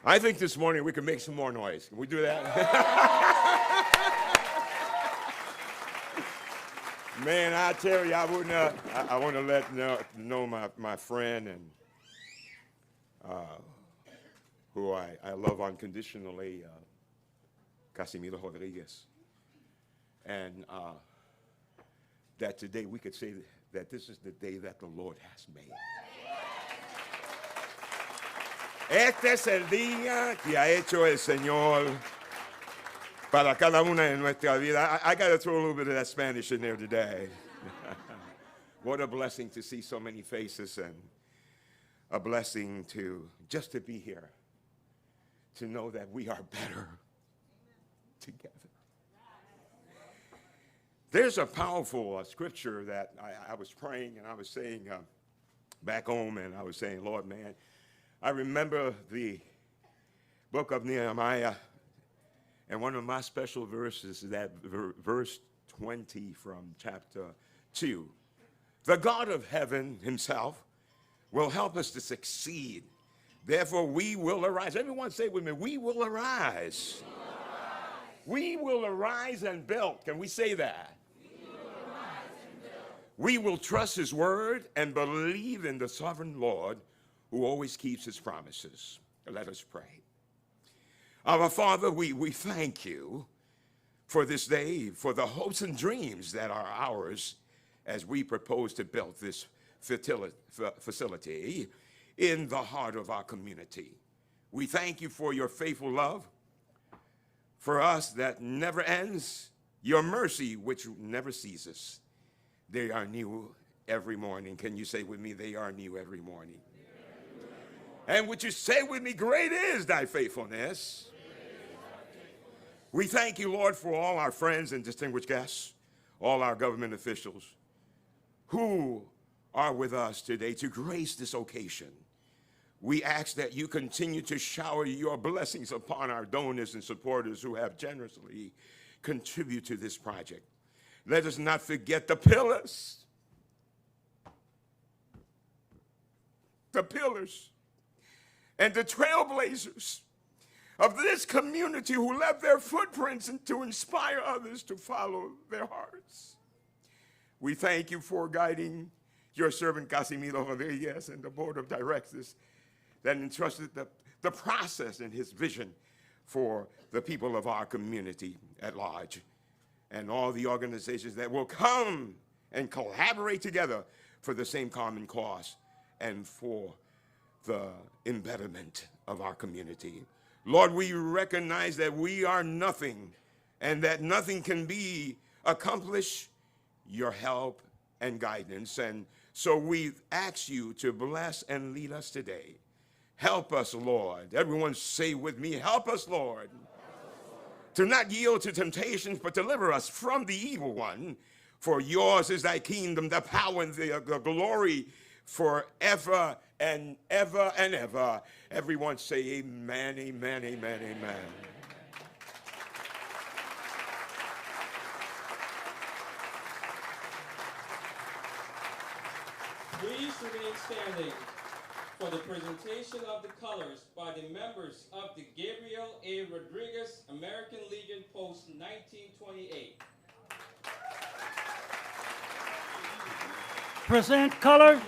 I think this morning we can make some more noise. Can we do that? Man, I tell you, I wouldn't. I want to let know my friend and who I love unconditionally, Casimiro Rodriguez, and that today we could say that this is the day that the Lord has made. Este es el día que ha hecho el Señor para cada una de nuestra vida. I got to throw a little bit of that Spanish in there today. What a blessing to see so many faces, and a blessing to just to be here, to know that we are better together. There's a powerful scripture that I was praying and I was saying back home, and I was saying, Lord, man, I remember the book of Nehemiah, and one of my special verses is that verse 20 from chapter 2. The God of heaven himself will help us to succeed. Therefore, we will arise. Everyone say with me, we will arise. We will arise and build. Can we say that? We will trust his word and believe in the sovereign Lord who always keeps his promises. Let us pray. Our Father, we thank you for this day, for the hopes and dreams that are ours as we propose to build this facility in the heart of our community. We thank you for your faithful love for us that never ends, your mercy which never ceases. They are new every morning. Can you say with me, they are new every morning? And would you say with me, great is thy faithfulness. We thank you, Lord, for all our friends and distinguished guests, all our government officials who are with us today to grace this occasion. We ask that you continue to shower your blessings upon our donors and supporters who have generously contributed to this project. Let us not forget the pillars and the trailblazers of this community who left their footprints and to inspire others to follow their hearts. We thank you for guiding your servant Casimiro Rodriguez and the board of directors that entrusted the process and his vision for the people of our community at large, and all the organizations that will come and collaborate together for the same common cause and for the embetterment of our community. Lord, we recognize that we are nothing and that nothing can be accomplished your help and guidance. And so we ask you to bless and lead us today. Help us, Lord. Everyone say with me, help us, Lord. To not yield to temptations, but deliver us from the evil one. For yours is thy kingdom, the power and the glory forever and ever and ever. Everyone say amen, amen, amen, amen. Please remain standing for the presentation of the colors by the members of the Gabriel A. Rodriguez American Legion Post 1928. Present color.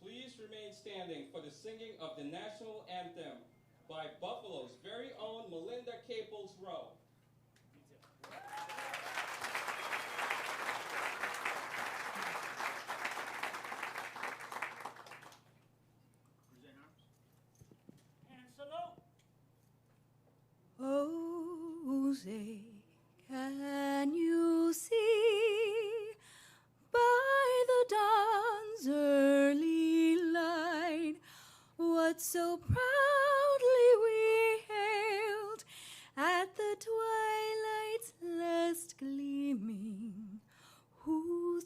Please remain standing for the singing of the national anthem by Buffalo's very own Melinda Caples Rowe. Jose, can you see by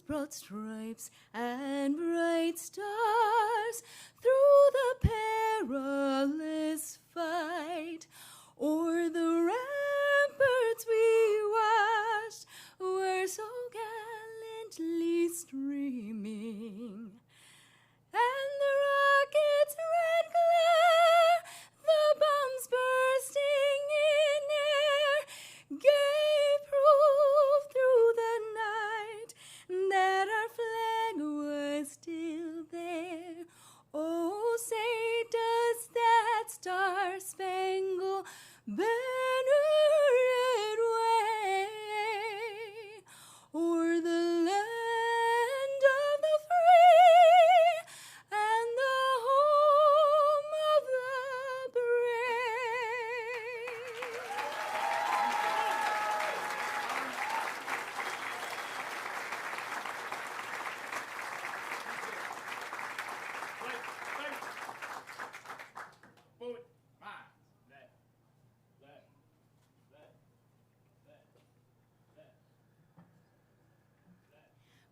broad stripes and bright stars through the perilous fight. O'er the ramparts we watched were so gallantly streaming, and the rockets' red glare, the bombs bursting in air, gave proof through the night that our flag was still there. Oh, say does that star-spangled banner yet wave o'er the land of the free and the home of the brave?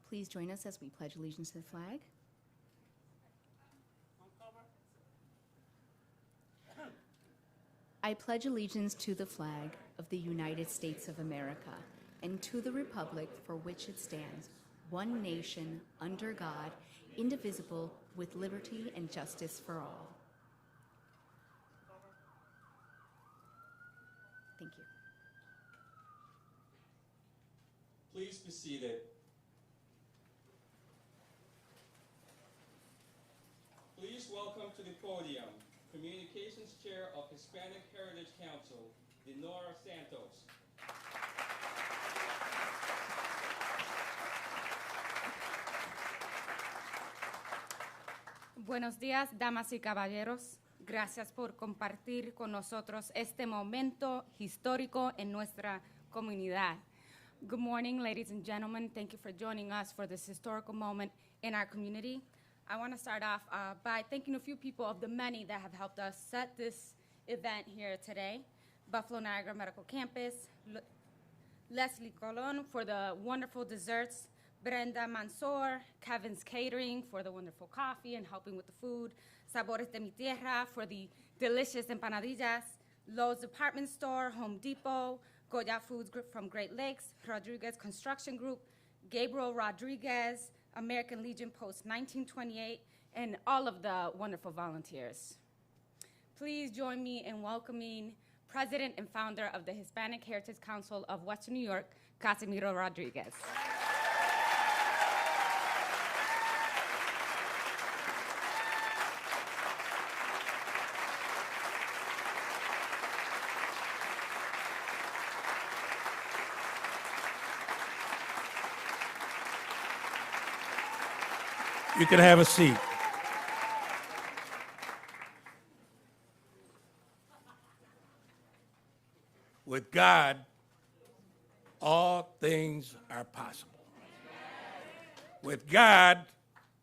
Please join us as we pledge allegiance to the flag. I pledge allegiance to the flag of the United States of America and to the republic for which it stands, one nation, under God, indivisible, with liberty and justice for all. Thank you. Please be seated. Please welcome to the podium Communications Chair of Hispanic Heritage Council, Dinora Santos. Buenos días, damas y caballeros. Gracias por compartir con nosotros este momento histórico en nuestra comunidad. Good morning, ladies and gentlemen. Thank you for joining us for this historical moment in our community. I want to start off by thanking a few people of the many that have helped us set this event here today. Buffalo Niagara Medical Campus, Leslie Colon for the wonderful desserts, Brenda Mansour, Kevin's Catering for the wonderful coffee and helping with the food, Sabores de mi Tierra for the delicious empanadillas, Lowe's Department Store, Home Depot, Goya Foods Group from Great Lakes, Rodriguez Construction Group, Gabriel Rodriguez, American Legion Post 1928, and all of the wonderful volunteers. Please join me in welcoming President and founder of the Hispanic Heritage Council of Western New York, Casimiro Rodriguez. You can have a seat. With God, all things are possible. With God,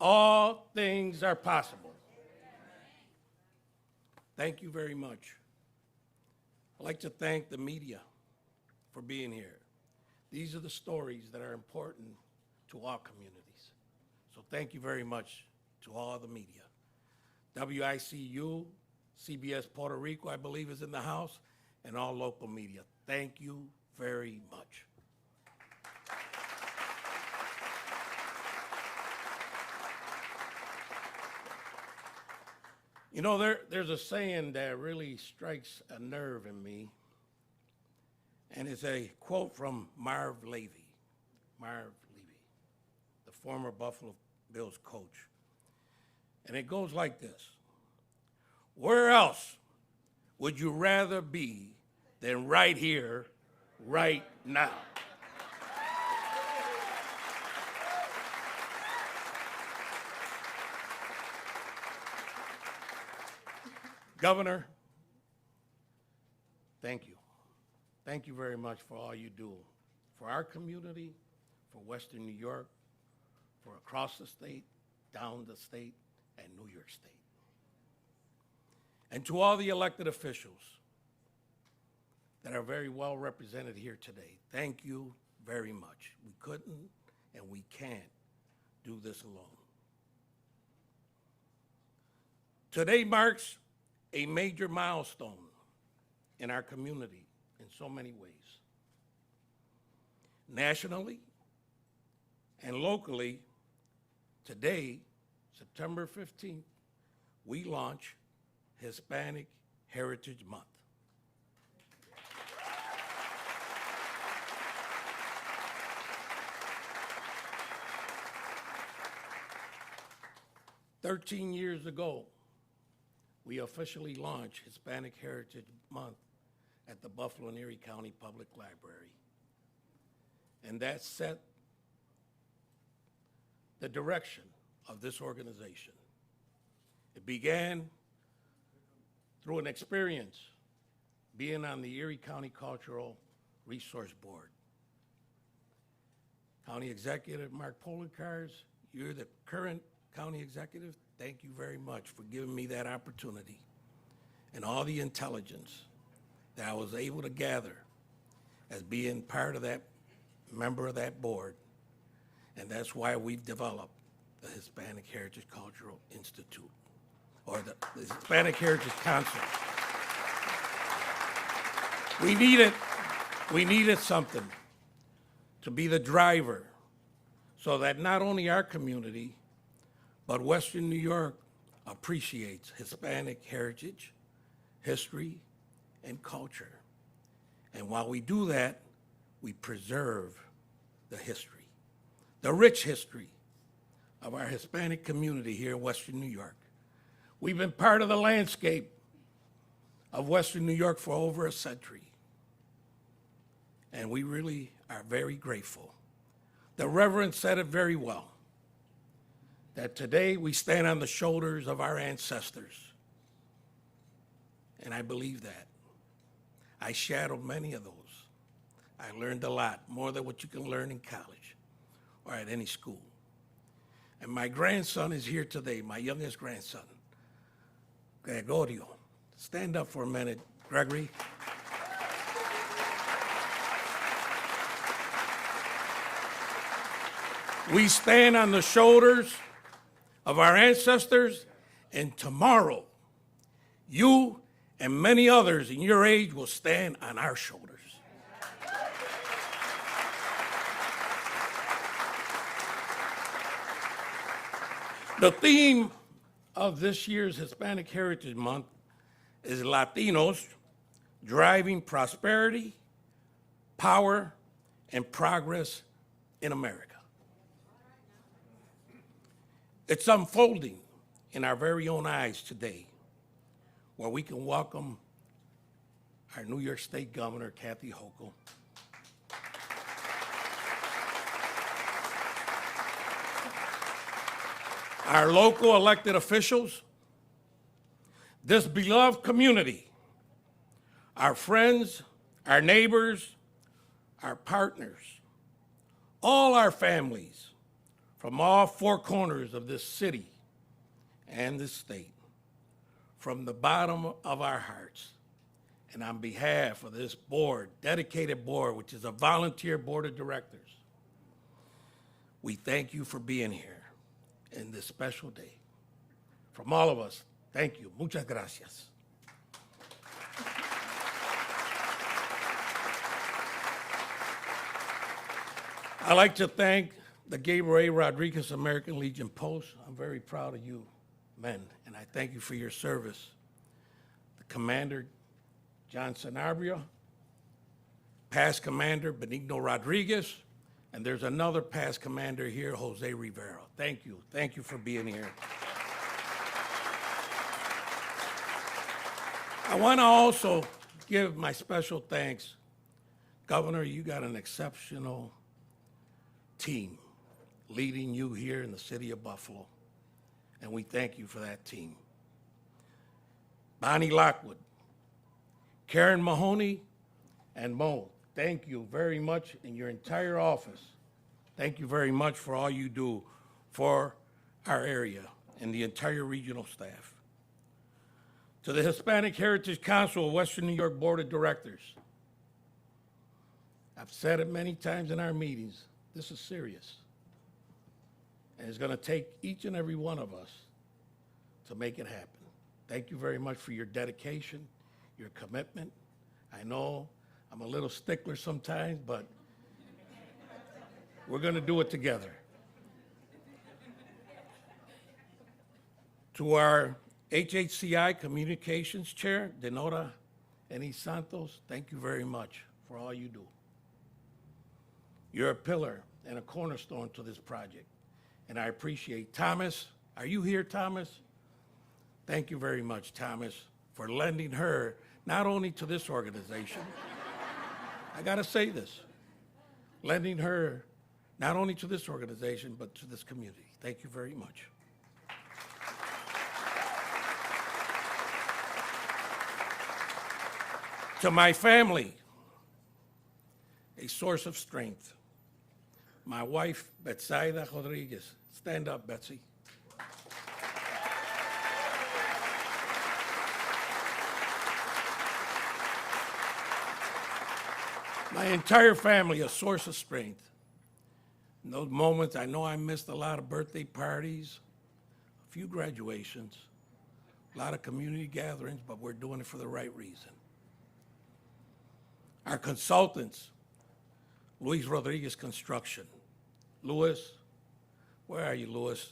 all things are possible. Thank you very much. I'd like to thank the media for being here. These are the stories that are important to all communities. So thank you very much to all the media. WICU, CBS Puerto Rico, I believe, is in the house, and all local media. Thank you very much. You know, there's a saying that really strikes a nerve in me, and it's a quote from Marv Levy, the former Buffalo Bills coach. And it goes like this: where else would you rather be than right here, right now? Governor, thank you. Thank you very much for all you do for our community, for Western New York, for across the state, down the state, and New York State. And to all the elected officials that are very well represented here today, thank you very much. We couldn't and we can't do this alone. Today marks a major milestone in our community in so many ways. Nationally and locally, today, September 15th, we launch Hispanic Heritage Month. "13 years ago, we officially launched Hispanic Heritage Month at the Buffalo and Erie County Public Library. And that set the direction of this organization. It began through an experience being on the Erie County Cultural Resource Board. County Executive Mark Polikars, you're the current County Executive. Thank you very much for giving me that opportunity and all the intelligence that I was able to gather as being part of that, member of that board. And that's why we've developed the Hispanic Heritage Cultural Institute, or the Hispanic Heritage Council. We needed something to be the driver so that not only our community, but Western New York appreciates Hispanic heritage, history, and culture. And while we do that, we preserve the history, the rich history of our Hispanic community here in Western New York. We've been part of the landscape of Western New York for over a century. And we really are very grateful. The Reverend said it very well, that today we stand on the shoulders of our ancestors. And I believe that. I shadowed many of those. I learned a lot, more than what you can learn in college or at any school. And my grandson is here today, my youngest grandson, Gregorio. Stand up for a minute, Gregory. We stand on the shoulders of our ancestors, and tomorrow, you and many others in your age will stand on our shoulders. The theme of this year's Hispanic Heritage Month is Latinos driving prosperity, power, and progress in America. It's unfolding in our very own eyes today, where we can welcome our New York State Governor, Kathy Hochul, our local elected officials, this beloved community, our friends, our neighbors, our partners, all our families from all four corners of this city and this state, from the bottom of our hearts, and on behalf of this board, dedicated board, which is a volunteer board of directors, we thank you for being here in this special day. From all of us, thank you. Muchas gracias. I'd like to thank the Gabriel A. Rodriguez American Legion Post. I'm very proud of you, men, and I thank you for your service. The Commander, John Sanabria, past Commander Benigno Rodriguez, and there's another past commander here, Jose Rivera. Thank you. Thank you for being here. I want to also give my special thanks. Governor, you got an exceptional team leading you here in the city of Buffalo, and we thank you for that team. Bonnie Lockwood, Karen Mahoney, and Mo, thank you very much, in your entire office. Thank you very much for all you do for our area and the entire regional staff. To the Hispanic Heritage Council of Western New York Board of Directors, I've said it many times in our meetings, this is serious. And it's going to take each and every one of us to make it happen. Thank you very much for your dedication, your commitment. I know I'm a little stickler sometimes, but we're going to do it together. To our HHCI Communications Chair, Denora Enis Santos, thank you very much for all you do. You're a pillar and a cornerstone to this project, and I appreciate Thomas. Are you here, Thomas? Thank you very much, Thomas, for lending her not only to this organization, I gotta say this, lending her not only to this organization, but to this community. Thank you very much. To my family, a source of strength. My wife, Betsaida Rodriguez. Stand up, Betsy. My entire family, a source of strength. In those moments, I know I missed a lot of birthday parties, a few graduations, a lot of community gatherings, but we're doing it for the right reason. Our consultants, Luis Rodriguez Construction. Luis, where are you, Luis?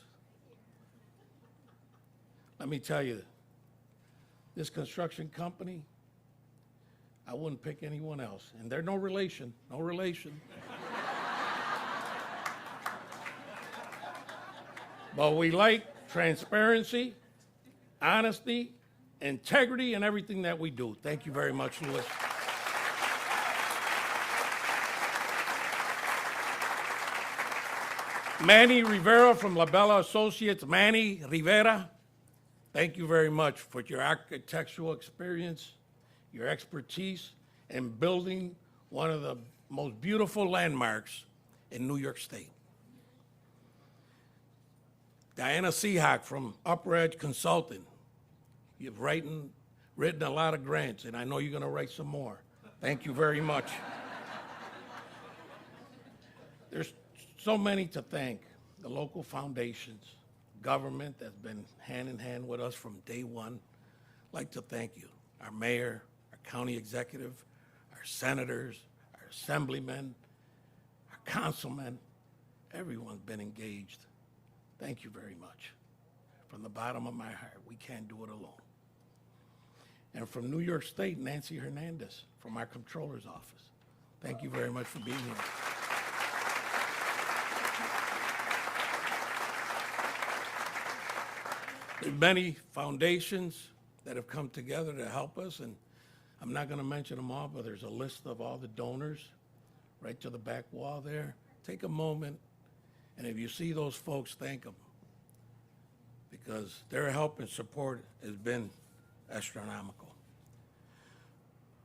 Let me tell you, this construction company, I wouldn't pick anyone else. And they're no relation, no relation. But we like transparency, honesty, integrity in everything that we do. Thank you very much, Luis. Manny Rivera from La Bella Associates. Manny Rivera, thank you very much for your architectural experience, your expertise in building one of the most beautiful landmarks in New York State. Diana Seahawk from Upper Edge Consulting. You've written a lot of grants, and I know you're going to write some more. Thank you very much. There's so many to thank. The local foundations, government that's been hand in hand with us from day one. I'd like to thank you. Our mayor, our county executive, our senators, our assemblymen, our councilmen, everyone's been engaged. Thank you very much. From the bottom of my heart, we can't do it alone. And from New York State, Nancy Hernandez from our comptroller's office. Thank you very much for being here. There's many foundations that have come together to help us, and I'm not going to mention them all, but there's a list of all the donors right to the back wall there. Take a moment, and if you see those folks, thank them, because their help and support has been astronomical.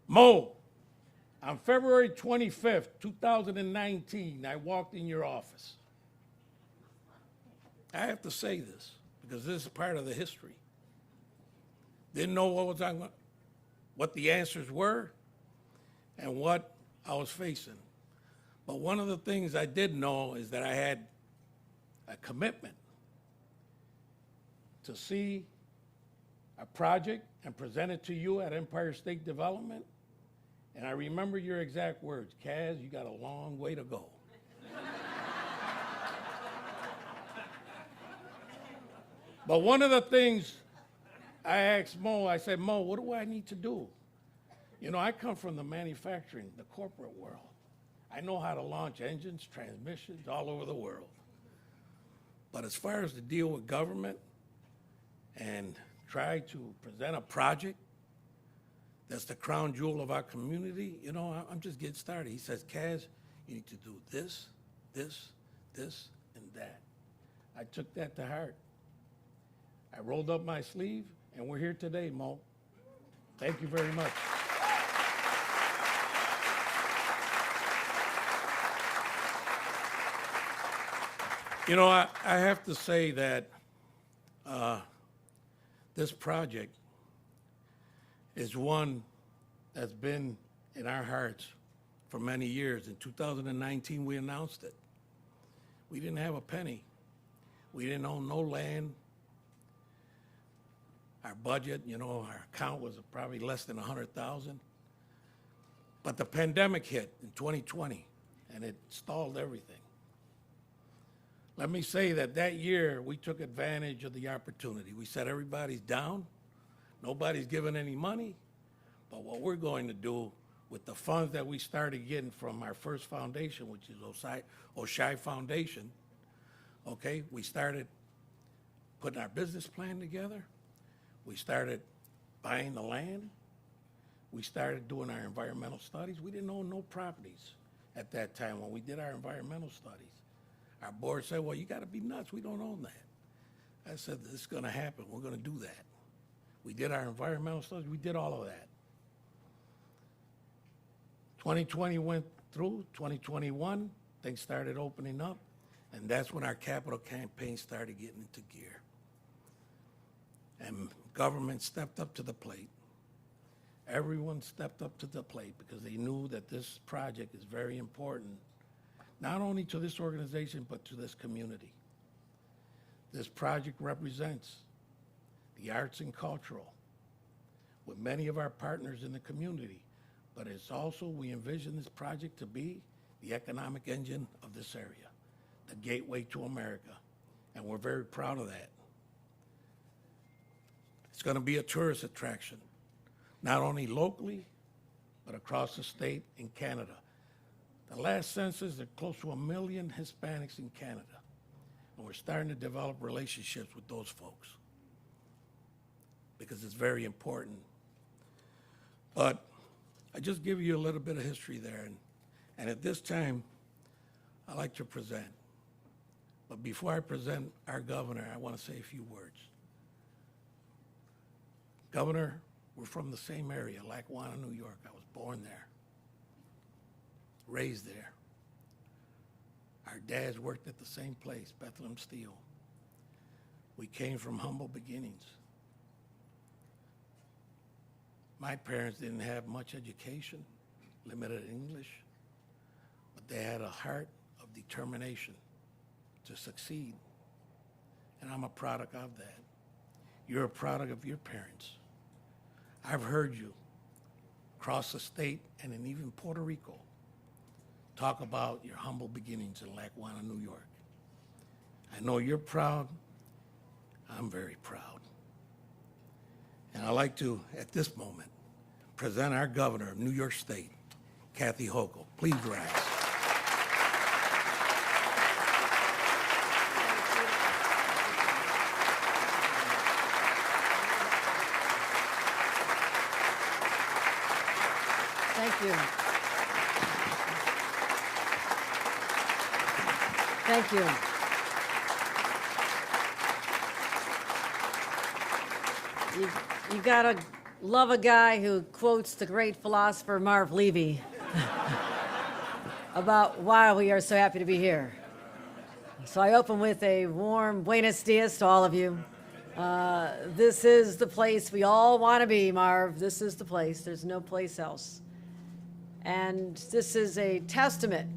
Mo, on February 25th, 2019, I walked in your office. I have to say this, because this is part of the history. Didn't know what the answers were and what I was facing. But one of the things I did know is that I had a commitment to see a project and present it to you at Empire State Development. And I remember your exact words, Kaz, you got a long way to go. But one of the things I asked Mo, I said, Mo, what do I need to do? You know, I come from the manufacturing, the corporate world. I know how to launch engines, transmissions all over the world. But as far as to deal with government and try to present a project that's the crown jewel of our community, you know, I'm just getting started. He says, Kaz, you need to do this, this, this, and that. I took that to heart. I rolled up my sleeve, and we're here today, Mo. Thank you very much. You know, I have to say that this project is one that's been in our hearts for many years. In 2019, we announced it. We didn't have a penny. We didn't own no land. Our budget, our account was probably less than 100,000. But the pandemic hit in 2020, and it stalled everything. Let me say that year, we took advantage of the opportunity. We said everybody's down, nobody's giving any money, but what we're going to do with the funds that we started getting from our first foundation, which is Oshai Foundation, okay, we started putting our business plan together. We started buying the land. We started doing our environmental studies. We didn't own no properties at that time when we did our environmental studies. Our board said, well, you got to be nuts. We don't own that. I said, this is going to happen. We're going to do that. We did our environmental studies. We did all of that. 2020 went through. 2021, things started opening up. And that's when our capital campaign started getting into gear. And government stepped up to the plate. Everyone stepped up to the plate because they knew that this project is very important, not only to this organization, but to this community. This project represents the arts and cultural with many of our partners in the community, but it's also, we envision this project to be the economic engine of this area, the gateway to America, and we're very proud of that. It's going to be a tourist attraction, not only locally, but across the state in Canada. The last census, there are close to 1 million Hispanics in Canada, and we're starting to develop relationships with those folks because it's very important. But I just give you a little bit of history there, and at this time, I like to present. But before I present our governor, I want to say a few words. Governor, we're from the same area, Lackawanna, New York. I was born there, raised there. Our dads worked at the same place, Bethlehem Steel. We came from humble beginnings. My parents didn't have much education, limited English, but they had a heart of determination to succeed. And I'm a product of that. You're a product of your parents. I've heard you across the state and in even Puerto Rico talk about your humble beginnings in Lackawanna, New York. I know you're proud. I'm very proud. And I'd like to, at this moment, present our governor of New York State, Kathy Hochul. Please rise. Thank you. Thank you. You gotta love a guy who quotes the great philosopher Marv Levy about why we are so happy to be here. So I open with a warm buenos dias to all of you. This is the place we all want to be, Marv. This is the place. There's no place else. And this is a testament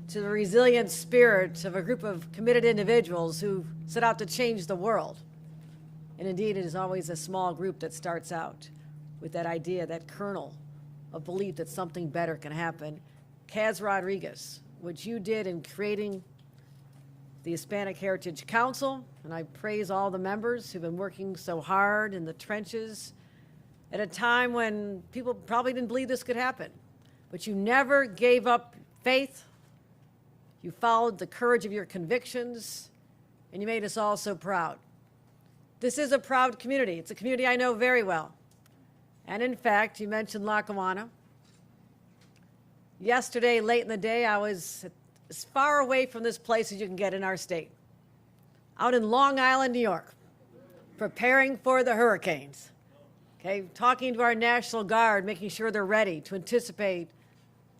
to the resilient spirit of a group of committed individuals who set out to change the world. And indeed, it is always a small group that starts out with that idea, that kernel of belief that something better can happen. Kaz Rodriguez, what you did in creating the Hispanic Heritage Council, and I praise all the members who've been working so hard in the trenches at a time when people probably didn't believe this could happen. But you never gave up faith. You followed the courage of your convictions, and you made us all so proud. This is a proud community. It's a community I know very well. And in fact, you mentioned Lackawanna. Yesterday, late in the day, I was as far away from this place as you can get in our state, out in Long Island, New York, preparing for the hurricanes. Okay, talking to our National Guard, making sure they're ready to anticipate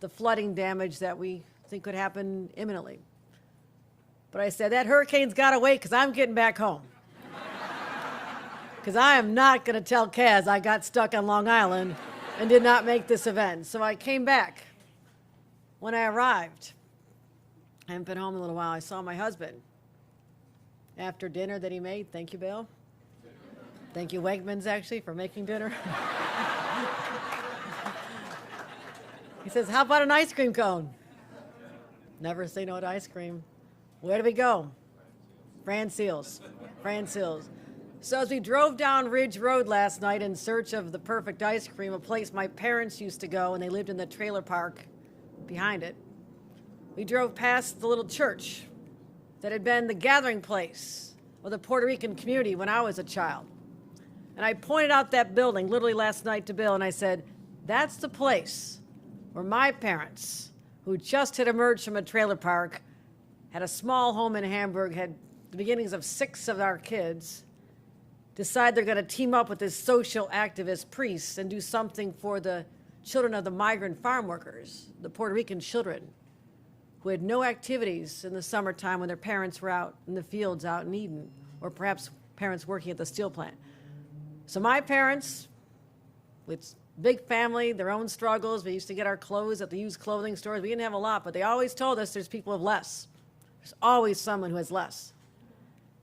the flooding damage that we think could happen imminently. But I said, that hurricane's got to wait because I'm getting back home. Because I am not going to tell Kaz I got stuck on Long Island and did not make this event. So I came back. When I arrived, I haven't been home in a little while, I saw my husband. after dinner that he made. Thank you, Bill. Thank you, Wegmans, actually, for making dinner. He says, how about an ice cream cone? Never say no to ice cream. Where do we go? Francille's. Francille's. So as we drove down Ridge Road last night in search of the perfect ice cream, a place my parents used to go when they lived in the trailer park behind it, we drove past the little church that had been the gathering place of the Puerto Rican community when I was a child. And I pointed out that building literally last night to Bill, and I said, that's the place where my parents, who just had emerged from a trailer park, had a small home in Hamburg, had the beginnings of 6 of our kids, decide they're going to team up with this social activist priest and do something for the children of the migrant farm workers, the Puerto Rican children, who had no activities in the summertime when their parents were out in the fields out in Eden, or perhaps parents working at the steel plant. So my parents, with big family, their own struggles, we used to get our clothes at the used clothing stores. We didn't have a lot, but they always told us there's people with less. There's always someone who has less.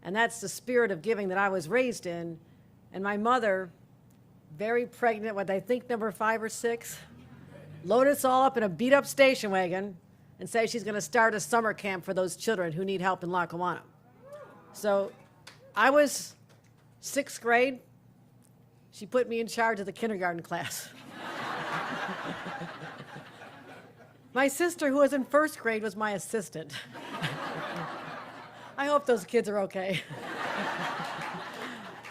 And that's the spirit of giving that I was raised in. And my mother, very pregnant with, I think, number 5 or 6, loaded us all up in a beat-up station wagon and say she's going to start a summer camp for those children who need help in Lackawanna. So I was 6th grade. She put me in charge of the kindergarten class. My sister, who was in 1st grade, was my assistant. I hope those kids are okay.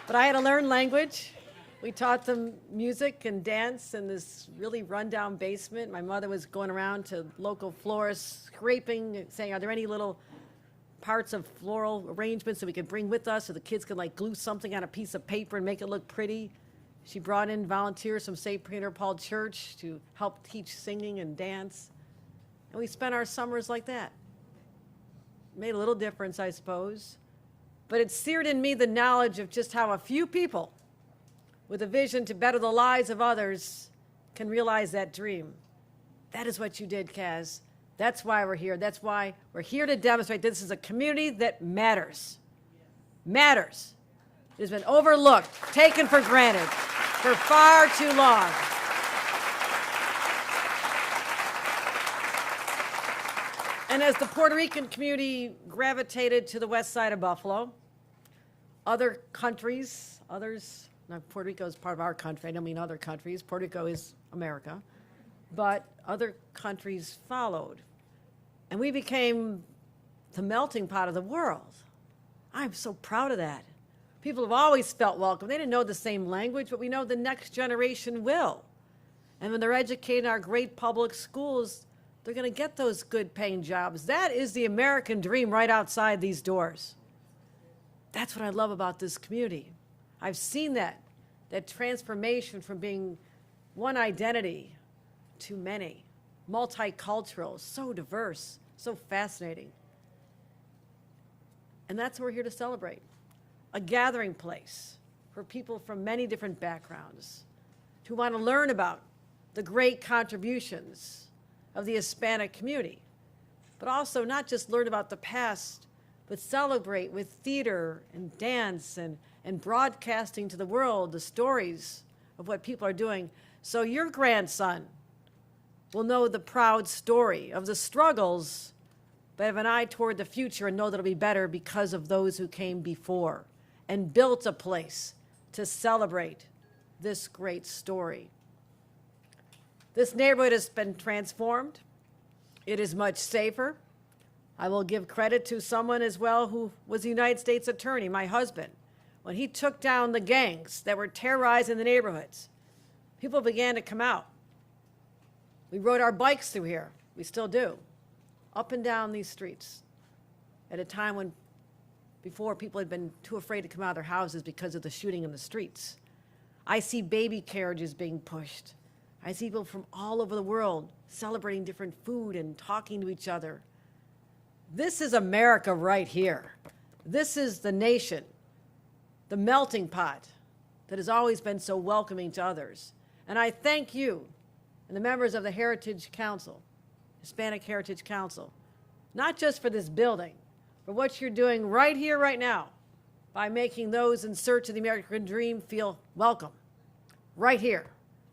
But I had to learn language. We taught them music and dance in this really rundown basement. My mother was going around to local florists, scraping, saying, are there any little parts of floral arrangements that we could bring with us so the kids could like glue something on a piece of paper and make it look pretty? She brought in volunteers from St. Peter Paul Church to help teach singing and dance. And we spent our summers like that. Made a little difference, I suppose. But it seared in me the knowledge of just how a few people with a vision to better the lives of others can realize that dream. That is what you did, Kaz. That's why we're here. That's why we're here to demonstrate this is a community that matters. Matters. It has been overlooked, taken for granted for far too long. And as the Puerto Rican community gravitated to the west side of Buffalo, other countries, others, now Puerto Rico is part of our country, I don't mean other countries, Puerto Rico is America, but other countries followed. And we became the melting pot of the world. I'm so proud of that. People have always felt welcome. They didn't know the same language, but we know the next generation will. And when they're educated in our great public schools, they're going to get those good paying jobs. That is the American dream right outside these doors. That's what I love about this community. I've seen that transformation from being one identity to many, multicultural, so diverse, so fascinating. And that's what we're here to celebrate. A gathering place for people from many different backgrounds who want to learn about the great contributions of the Hispanic community, but also not just learn about the past, but celebrate with theater and dance and broadcasting to the world the stories of what people are doing. So your grandson will know the proud story of the struggles, but have an eye toward the future and know that it'll be better because of those who came before and built a place to celebrate this great story. This neighborhood has been transformed. It is much safer. I will give credit to someone as well who was the United States Attorney, my husband. When he took down the gangs that were terrorizing the neighborhoods, people began to come out. We rode our bikes through here. We still do. Up and down these streets at a time when before people had been too afraid to come out of their houses because of the shooting in the streets. I see baby carriages being pushed. I see people from all over the world celebrating different food and talking to each other. This is America right here. This is the nation, the melting pot that has always been so welcoming to others. And I thank you and the members of the Heritage Council, Hispanic Heritage Council, not just for this building, for what you're doing right here, right now, by making those in search of the American dream feel welcome. Right here.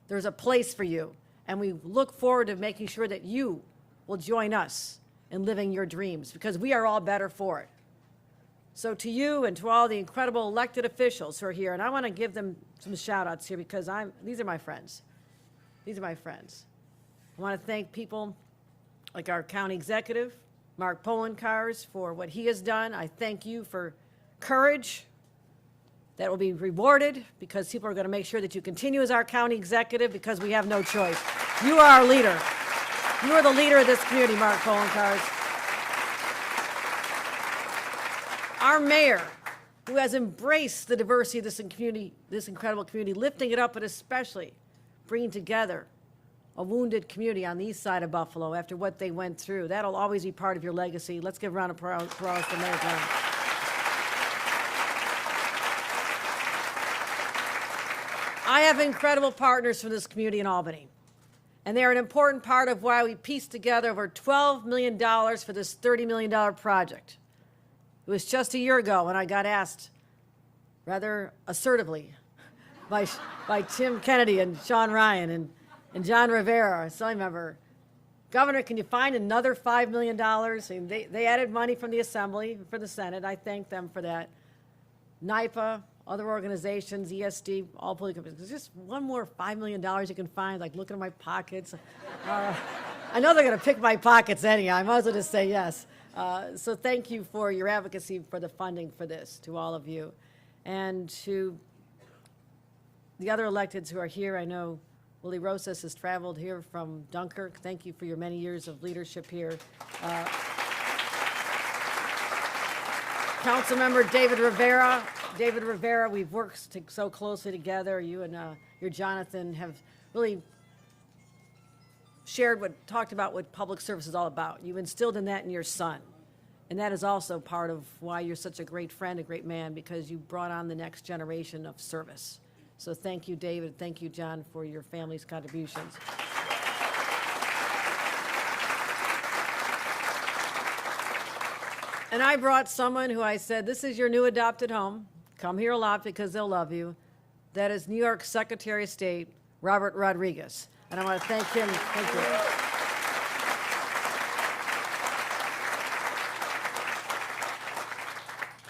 There's a place for you. And we look forward to making sure that you will join us in living your dreams, because we are all better for it. So to you and to all the incredible elected officials who are here, and I want to give them some shout outs here because these are my friends. These are my friends. I want to thank people like our county executive, Mark Polenkars, for what he has done. I thank you for courage that will be rewarded, because people are going to make sure that you continue as our county executive, because we have no choice. You are our leader. You are the leader of this community, Mark Polenkars. Our mayor, who has embraced the diversity of this community, this incredible community, lifting it up, but especially bringing together a wounded community on the east side of Buffalo after what they went through. That'll always be part of your legacy. Let's give a round of applause to Mayor Brown. I have incredible partners from this community in Albany, and they are an important part of why we pieced together over $12 million for this $30 million project. It was just a year ago when I got asked, rather assertively, by Tim Kennedy and Sean Ryan and John Rivera, a Assembly member, Governor, can you find another $5 million? And they added money from the Assembly for the Senate. I thank them for that. NYPA, other organizations, ESD, all political, there's just one more $5 million you can find, like looking at my pockets. I know they're going to pick my pockets anyhow. I might as well just say yes. So thank you for your advocacy for the funding for this, to all of you. And to the other electeds who are here, I know Willie Rosas has traveled here from Dunkirk. Thank you for your many years of leadership here. Councilmember David Rivera, we've worked so closely together. You and your Jonathan have really talked about what public service is all about. You've instilled in that in your son. And that is also part of why you're such a great friend, a great man, because you brought on the next generation of service. So thank you, David. Thank you, John, for your family's contributions. And I brought someone who I said, this is your new adopted home. Come here a lot because they'll love you. That is New York Secretary of State, Robert Rodriguez. And I want to thank him. Thank you.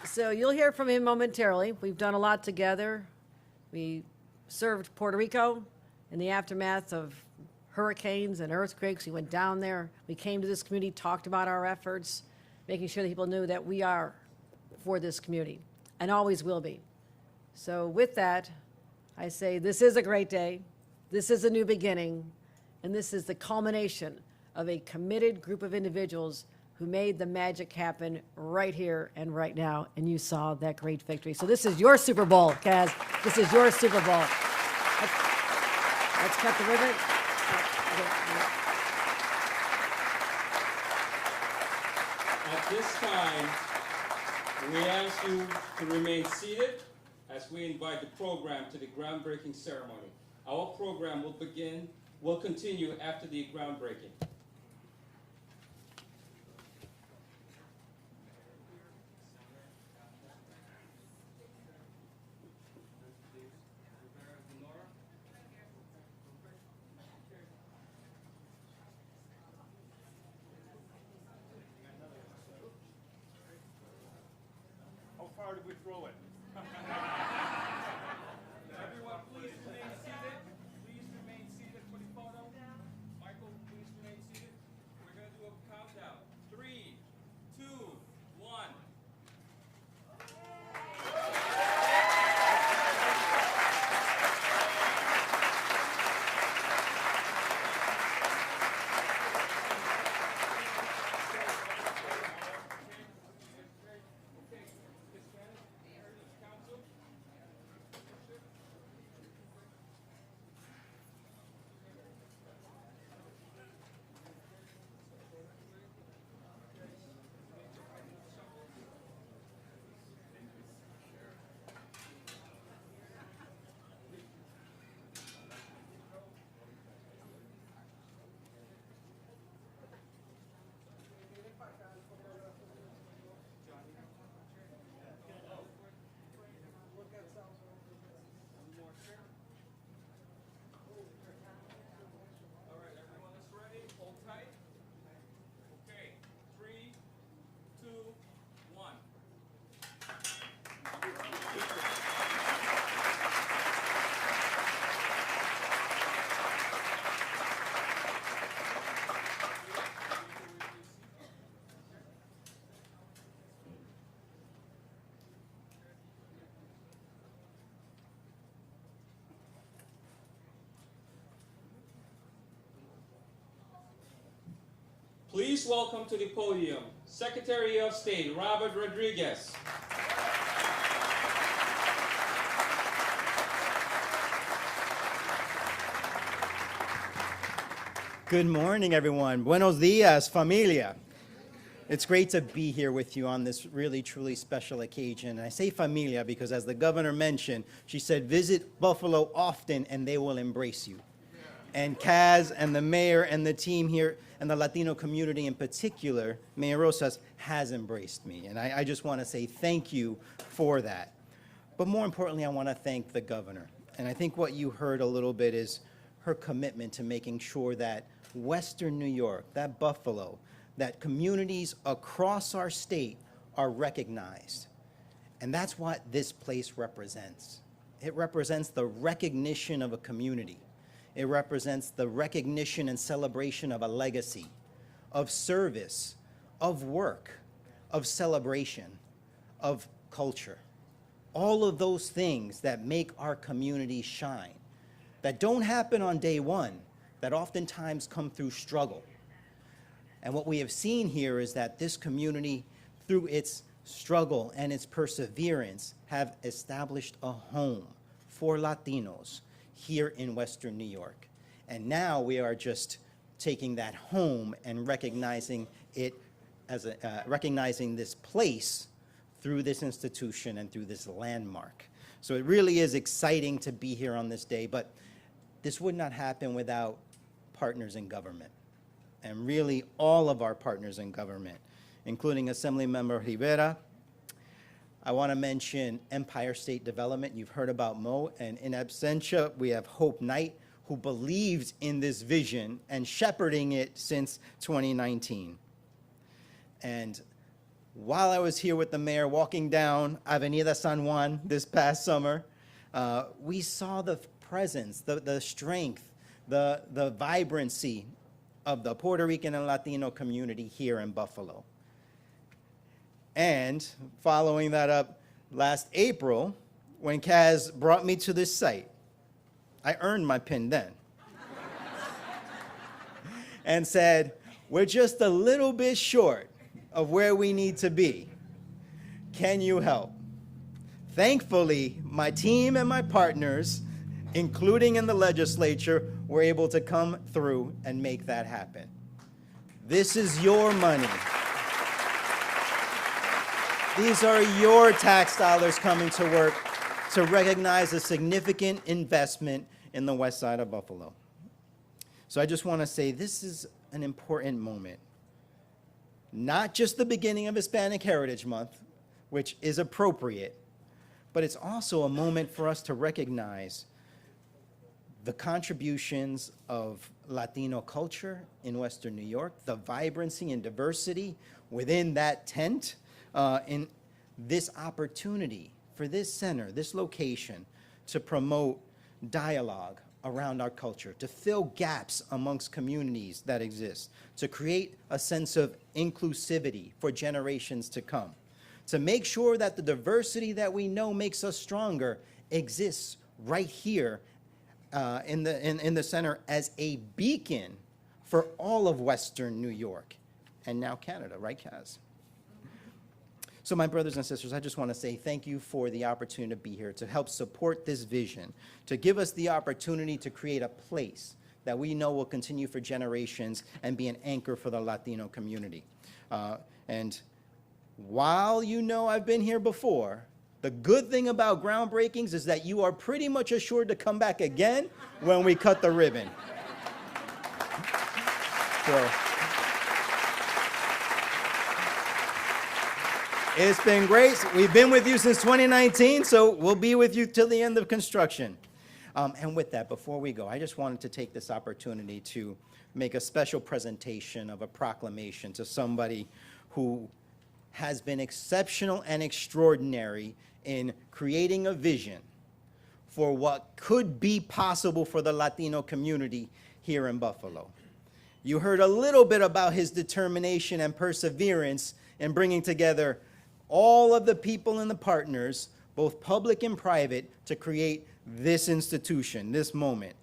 So you'll hear from him momentarily. We've done a lot together. We served Puerto Rico in the aftermath of hurricanes and earthquakes. We went down there. We came to this community, talked about our efforts, making sure that people knew that we are for this community and always will be. So with that, I say this is a great day. This is a new beginning, and this is the culmination of a committed group of individuals who made the magic happen right here and right now, and you saw that great victory. So this is your Super Bowl, Kaz. This is your Super Bowl. Let's cut the ribbon. At this time, we ask you to remain seated as we invite the program to the groundbreaking ceremony. Our program will continue after the groundbreaking. How far did we throw it? Everyone, please remain seated. Please remain seated for the photo. Michael, please remain seated. We're going to do a countdown. 3, 2, 1. Please welcome to the podium Secretary of State Robert Rodriguez. Good morning, everyone. Buenos dias, familia. It's great to be here with you on this really, truly special occasion. And I say familia because, as the governor mentioned, she said, visit Buffalo often and they will embrace you. And Kaz and the mayor and the team here and the Latino community in particular, Mayor Rosas, has embraced me. And I just want to say thank you for that. But more importantly, I want to thank the governor. And I think what you heard a little bit is her commitment to making sure that Western New York, that Buffalo, that communities across our state are recognized. And that's what this place represents. It represents the recognition of a community. It represents the recognition and celebration of a legacy, of service, of work, of celebration, of culture. All of those things that make our community shine, that don't happen on day one, that oftentimes come through struggle. And what we have seen here is that this community, through its struggle and its perseverance, have established a home for Latinos here in Western New York. And now we are just taking that home and recognizing it as recognizing this place through this institution and through this landmark. So it really is exciting to be here on this day, but this would not happen without partners in government, and really all of our partners in government, including Assemblymember Rivera. I want to mention Empire State Development. You've heard about Mo, and in absentia, we have Hope Knight, who believed in this vision and shepherding it since 2019. And while I was here with the mayor walking down Avenida San Juan this past summer, we saw the presence, the strength, the vibrancy of the Puerto Rican and Latino community here in Buffalo. And following that up last April, when Kaz brought me to this site, I earned my pin then, and said, we're just a little bit short of where we need to be. Can you help? Thankfully, my team and my partners, including in the legislature, were able to come through and make that happen. This is your money. These are your tax dollars coming to work to recognize a significant investment in the west side of Buffalo. So I just want to say this is an important moment. Not just the beginning of Hispanic Heritage Month, which is appropriate, but it's also a moment for us to recognize the contributions of Latino culture in Western New York, the vibrancy and diversity within that tent, in this opportunity for this center, this location, to promote dialogue around our culture, to fill gaps amongst communities that exist, to create a sense of inclusivity for generations to come, to make sure that the diversity that we know makes us stronger exists right here in the center as a beacon for all of Western New York and now Canada, right, Kaz? So my brothers and sisters, I just want to say thank you for the opportunity to be here, to help support this vision, to give us the opportunity to create a place that we know will continue for generations and be an anchor for the Latino community. And while you know I've been here before, the good thing about groundbreakings is that you are pretty much assured to come back again when we cut the ribbon. So, it's been great. We've been with you since 2019, so we'll be with you till the end of construction. And with that, before we go, I just wanted to take this opportunity to make a special presentation of a proclamation to somebody who has been exceptional and extraordinary in creating a vision for what could be possible for the Latino community here in Buffalo. You heard a little bit about his determination and perseverance in bringing together all of the people and the partners, both public and private, to create this institution, this moment.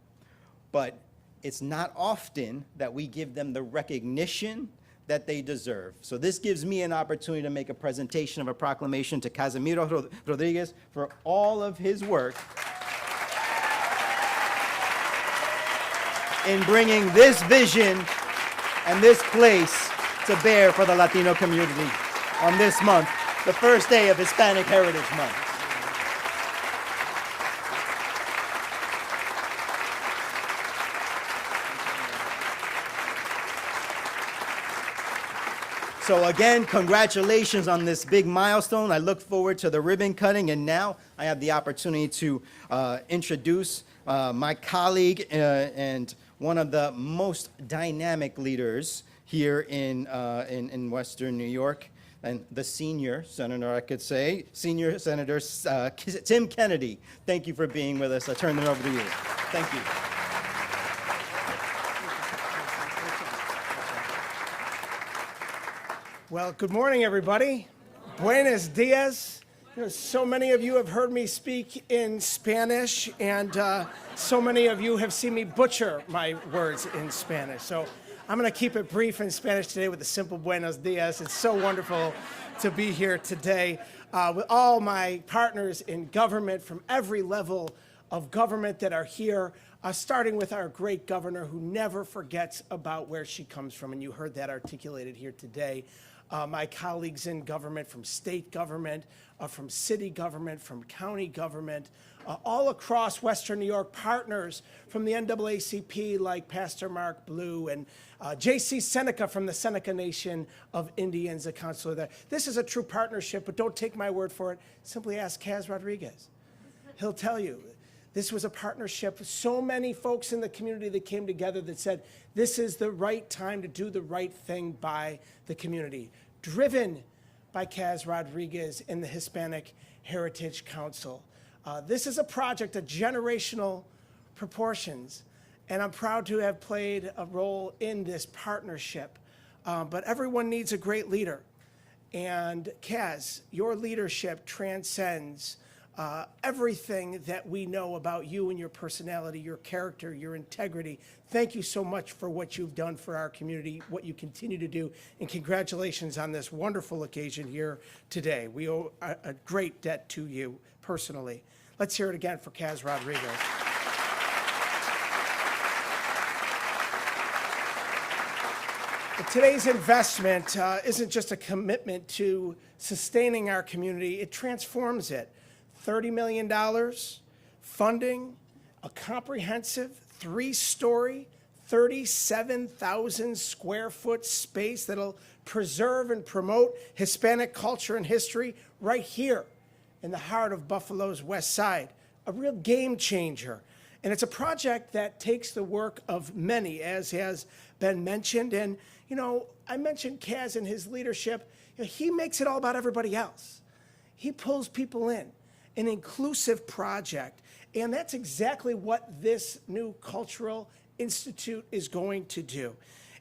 But it's not often that we give them the recognition that they deserve. So this gives me an opportunity to make a presentation of a proclamation to Casimiro Rodriguez for all of his work in bringing this vision and this place to bear for the Latino community on this month, the first day of Hispanic Heritage Month. So again, congratulations on this big milestone. I look forward to the ribbon cutting, and now I have the opportunity to introduce my colleague and one of the most dynamic leaders here in Western New York, and the senior senator, I could say, Senior Senator Tim Kennedy. Thank you for being with us. I turn it over to you. Thank you. Well, good morning, everybody. Buenos dias. You know, so many of you have heard me speak in Spanish, and so many of you have seen me butcher my words in Spanish. So I'm going to keep it brief in Spanish today with the simple buenos dias. It's so wonderful to be here today with all my partners in government from every level of government that are here, starting with our great governor who never forgets about where she comes from, and you heard that articulated here today. My colleagues in government, from state government, from city government, from county government, all across Western New York, partners from the NAACP like Pastor Mark Blue and J.C. Seneca from the Seneca Nation of Indians, a counselor there. This is a true partnership, but don't take my word for it. Simply ask Kaz Rodriguez. He'll tell you. This was a partnership. So many folks in the community that came together that said, this is the right time to do the right thing by the community. Driven by Kaz Rodriguez and the Hispanic Heritage Council. This is a project of generational proportions, and I'm proud to have played a role in this partnership. But everyone needs a great leader. And Kaz, your leadership transcends everything that we know about you and your personality, your character, your integrity. Thank you so much for what you've done for our community, what you continue to do, and congratulations on this wonderful occasion here today. We owe a great debt to you personally. Let's hear it again for Kaz Rodriguez. But today's investment isn't just a commitment to sustaining our community, it transforms it. $30 million, funding, a comprehensive 3-story, 37,000 square foot space that'll preserve and promote Hispanic culture and history right here in the heart of Buffalo's West Side. A real game changer. And it's a project that takes the work of many, as has been mentioned. And, you know, I mentioned Kaz and his leadership. You know, he makes it all about everybody else. He pulls people in. An inclusive project. And that's exactly what this new cultural institute is going to do.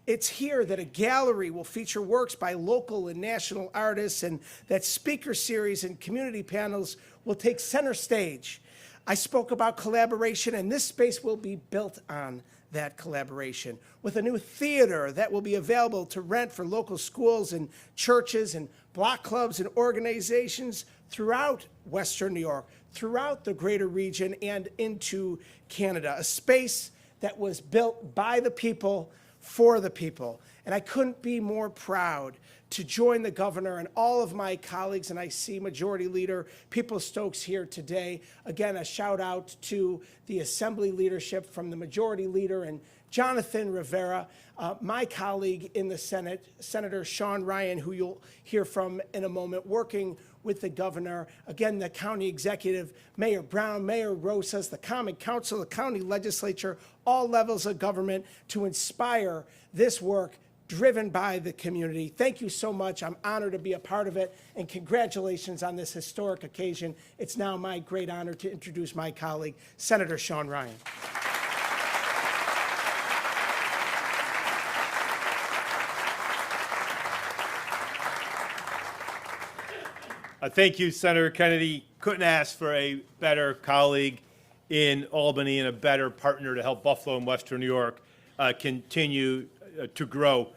It's here that a gallery will feature works by local and national artists, and that speaker series and community panels will take center stage. I spoke about collaboration, and this space will be built on that collaboration with a new theater that will be available to rent for local schools and churches and block clubs and organizations throughout Western New York, throughout the greater region, and into Canada. A space that was built by the people, for the people. And I couldn't be more proud to join the governor and all of my colleagues, and I see Majority Leader Peoples-Stokes here today. Again, a shout out to the Assembly leadership from the Majority Leader and Jonathan Rivera, my colleague in the Senate, Senator Sean Ryan, who you'll hear from in a moment, working with the governor, again, the county executive, Mayor Brown, Mayor Rosas, the Common Council, the county legislature, all levels of government to inspire this work driven by the community. Thank you so much. I'm honored to be a part of it, and congratulations on this historic occasion. It's now my great honor to introduce my colleague, Senator Sean Ryan. Thank you, Senator Kennedy. Couldn't ask for a better colleague in Albany and a better partner to help Buffalo and Western New York continue to grow.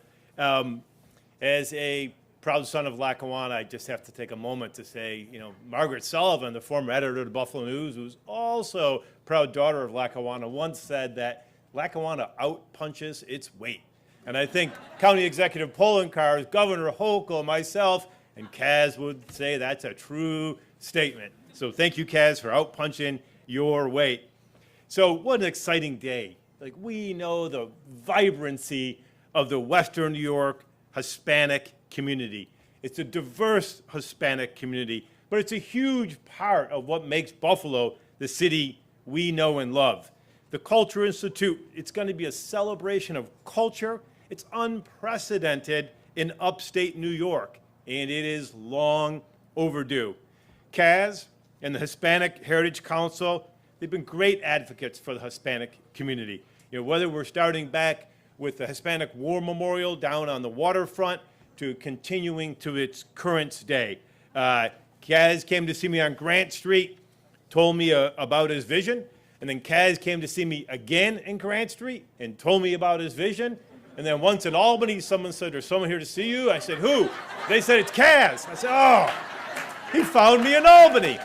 As a proud son of Lackawanna, I just have to take a moment to say, Margaret Sullivan, the former editor of the Buffalo News, who's also proud daughter of Lackawanna, once said that Lackawanna outpunches its weight. And I think County Executive Poloncarz, Governor Hochul, myself, and Kaz would say that's a true statement. So thank you, Kaz, for outpunching your weight. So what an exciting day. Like, we know the vibrancy of the Western New York Hispanic community. It's a diverse Hispanic community, but it's a huge part of what makes Buffalo the city we know and love. The Culture Institute, it's going to be a celebration of culture. It's unprecedented in upstate New York, and it is long overdue. Kaz and the Hispanic Heritage Council, they've been great advocates for the Hispanic community. Whether we're starting back with the Hispanic War Memorial down on the waterfront to continuing to its current day. Kaz came to see me on Grant Street, told me about his vision, and then Kaz came to see me again in Grant Street and told me about his vision. And then once in Albany, someone said, "There's someone here to see you." I said, "Who?" They said, "It's Kaz." I said, "Oh, he found me in Albany."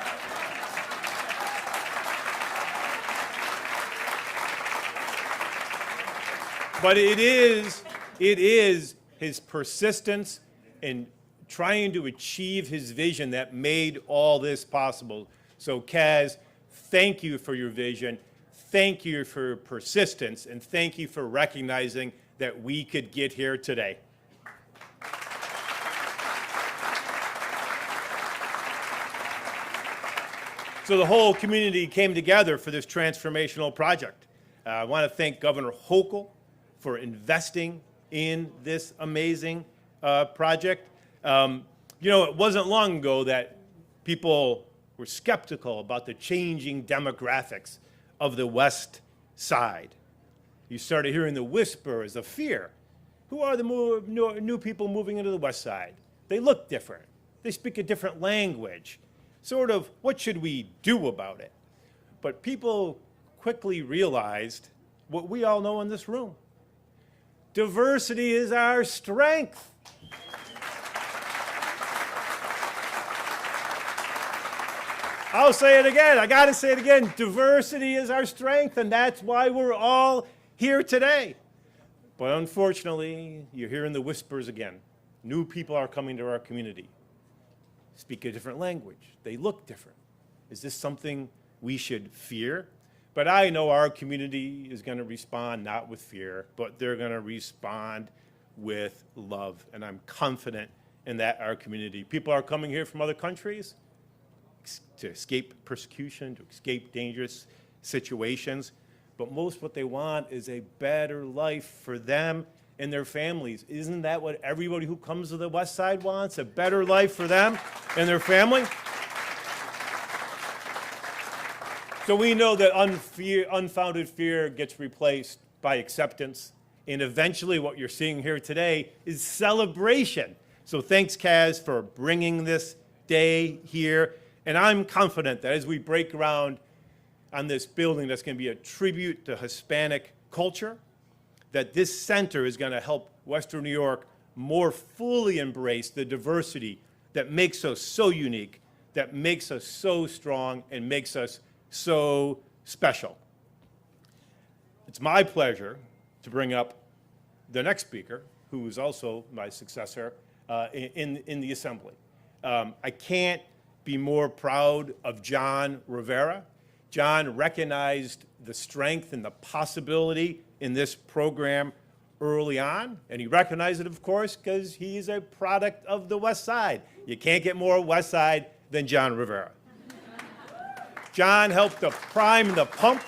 But it is his persistence in trying to achieve his vision that made all this possible. So Kaz, thank you for your vision, thank you for your persistence, and thank you for recognizing that we could get here today. So the whole community came together for this transformational project. I want to thank Governor Hochul for investing in this amazing project. It wasn't long ago that people were skeptical about the changing demographics of the West Side. You started hearing the whispers of fear. Who are the new people moving into the West Side? They look different. They speak a different language. Sort of, what should we do about it? But people quickly realized what we all know in this room. Diversity is our strength. I'll say it again. I got to say it again. Diversity is our strength, and that's why we're all here today. But unfortunately, you're hearing the whispers again. New people are coming to our community, speak a different language. They look different. Is this something we should fear? But I know our community is going to respond not with fear, but they're going to respond with love. And I'm confident in that, our community. People are coming here from other countries to escape persecution, to escape dangerous situations. But most what they want is a better life for them and their families. Isn't that what everybody who comes to the West Side wants? A better life for them and their family? So we know that unfounded fear gets replaced by acceptance. And eventually what you're seeing here today is celebration. So thanks, Kaz, for bringing this day here. And I'm confident that as we break ground on this building that's going to be a tribute to Hispanic culture, that this center is going to help Western New York more fully embrace the diversity that makes us so unique, that makes us so strong, and makes us so special. It's my pleasure to bring up the next speaker, who is also my successor in the Assembly. I can't be more proud of John Rivera. John recognized the strength and the possibility in this program early on, and he recognized it, of course, because he's a product of the West Side. You can't get more West Side than John Rivera. John helped to prime the pump.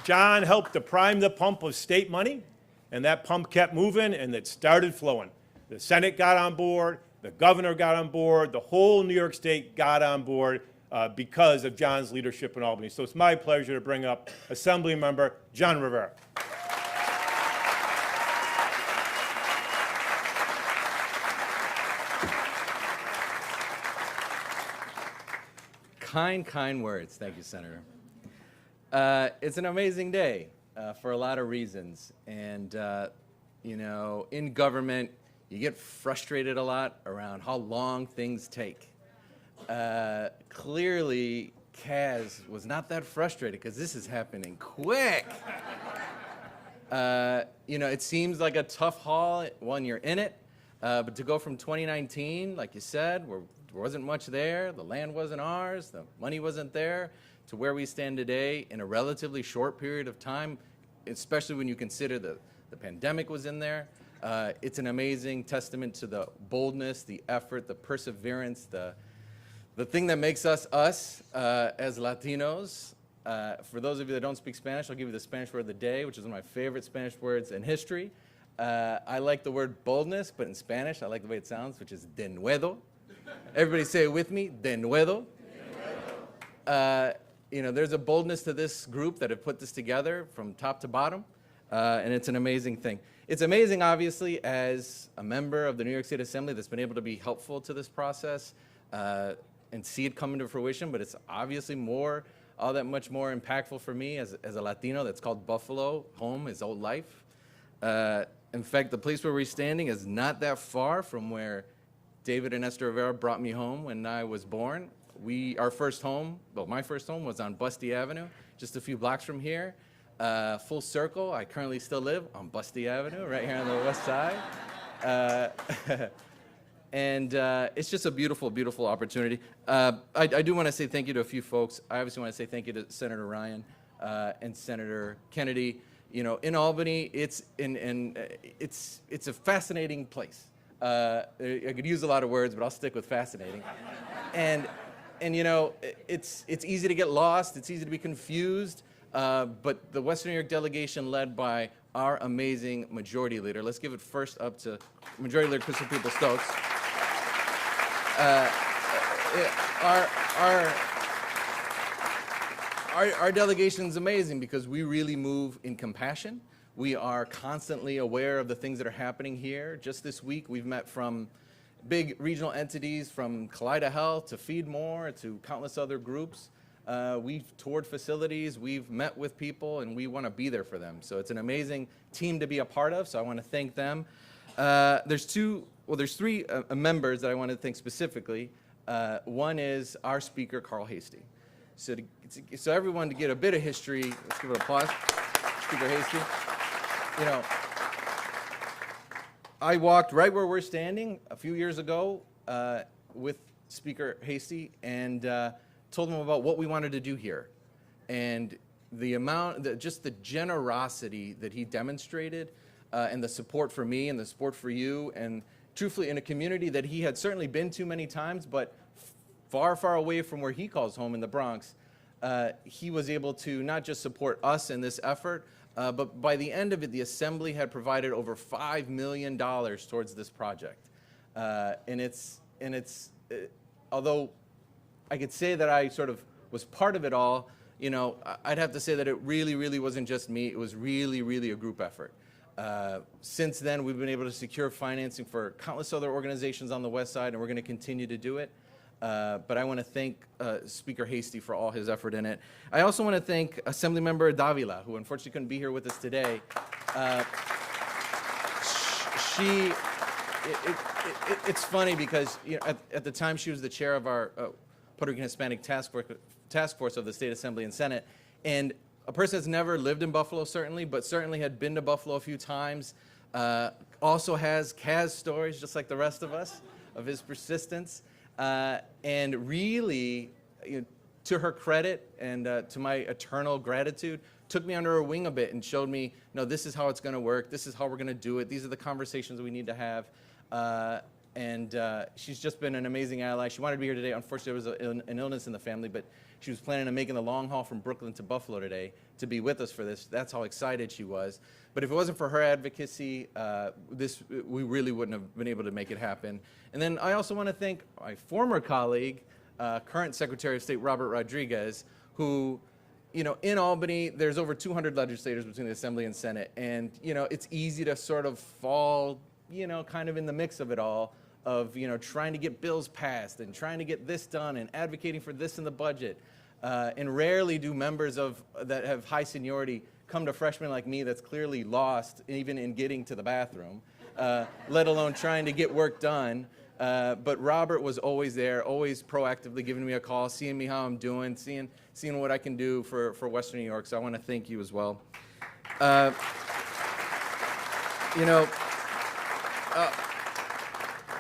John helped to prime the pump of state money, and that pump kept moving, and it started flowing. The Senate got on board, the governor got on board, the whole New York State got on board because of John's leadership in Albany. So it's my pleasure to bring up Assembly Member John Rivera. Kind words. Thank you, Senator. It's an amazing day. for a lot of reasons. And, you know, in government, you get frustrated a lot around how long things take. Clearly, Kaz was not that frustrated because this is happening quick. You know, it seems like a tough haul when you're in it, but to go from 2019, like you said, where there wasn't much there, the land wasn't ours, the money wasn't there, to where we stand today in a relatively short period of time, especially when you consider the pandemic was in there. It's an amazing testament to the boldness, the effort, the perseverance, the thing that makes us as Latinos. For those of you that don't speak Spanish, I'll give you the Spanish word of the day, which is one of my favorite Spanish words in history. I like the word boldness, but in Spanish, I like the way it sounds, which is de nuevo. Everybody say it with me, de nuevo. You know, there's a boldness to this group that have put this together from top to bottom, and it's an amazing thing. It's amazing, obviously, as a member of the New York State Assembly that's been able to be helpful to this process and see it come into fruition, but it's obviously all that much more impactful for me as a Latino that's called Buffalo, home, his old life. In fact, the place where we're standing is not that far from where David and Esther Rivera brought me home when I was born. Our first home, well, my first home was on Busty Avenue, just a few blocks from here. Full circle, I currently still live on Busty Avenue, right here on the west side. And it's just a beautiful, beautiful opportunity. I do want to say thank you to a few folks. I obviously want to say thank you to Senator Ryan and Senator Kennedy. You know, in Albany, it's a fascinating place. I could use a lot of words, but I'll stick with fascinating. And you know, it's easy to get lost. It's easy to be confused. But the Western New York delegation, led by our amazing Majority Leader, let's give it first up to Majority Leader Crystal Peoples-Stokes. Our delegation is amazing because we really move in compassion. We are constantly aware of the things that are happening here. Just this week, we've met from big regional entities, from Kaleida Health to Feed More to countless other groups. We've toured facilities, we've met with people, and we want to be there for them. So it's an amazing team to be a part of, so I want to thank them. There's three members that I want to thank specifically. One is our speaker, Carl Hastie. So everyone, to get a bit of history, let's give it applause. Speaker Hastie. You know, I walked right where we're standing a few years ago with Speaker Hastie and told him about what we wanted to do here. And just the generosity that he demonstrated and the support for me and the support for you, and truthfully in a community that he had certainly been to many times, but far, far away from where he calls home in the Bronx, he was able to not just support us in this effort, but by the end of it, the Assembly had provided over $5 million towards this project. Although I could say that I sort of was part of it all, you know, I'd have to say that it really, really wasn't just me. It was really, really a group effort. Since then, we've been able to secure financing for countless other organizations on the West Side, and we're going to continue to do it. But I want to thank Speaker Hastie for all his effort in it. I also want to thank Assemblymember Davila, who unfortunately couldn't be here with us today. It's funny because, you know, at the time she was the chair of our Puerto Rican Hispanic task force of the State Assembly and Senate, and a person that's never lived in Buffalo, certainly, but certainly had been to Buffalo a few times, also has Kaz stories, just like the rest of us, of his persistence. And really, you know, to her credit and to my eternal gratitude, took me under her wing a bit and showed me, no, this is how it's going to work. This is how we're going to do it. These are the conversations we need to have. And she's just been an amazing ally. She wanted to be here today. Unfortunately, there was an illness in the family, but she was planning on making the long haul from Brooklyn to Buffalo today to be with us for this. That's how excited she was. But if it wasn't for her advocacy, we really wouldn't have been able to make it happen. And then I also want to thank my former colleague, current Secretary of State Robert Rodriguez, who, you know, in Albany, there's over 200 legislators between the Assembly and Senate. And, you know, it's easy to sort of fall, you know, kind of in the mix of it all, of, you know, trying to get bills passed and trying to get this done and advocating for this in the budget. And rarely do members that have high seniority come to freshmen like me that's clearly lost even in getting to the bathroom, let alone trying to get work done. But Robert was always there, always proactively giving me a call, seeing me how I'm doing, seeing what I can do for Western New York. So I want to thank you as well. You know,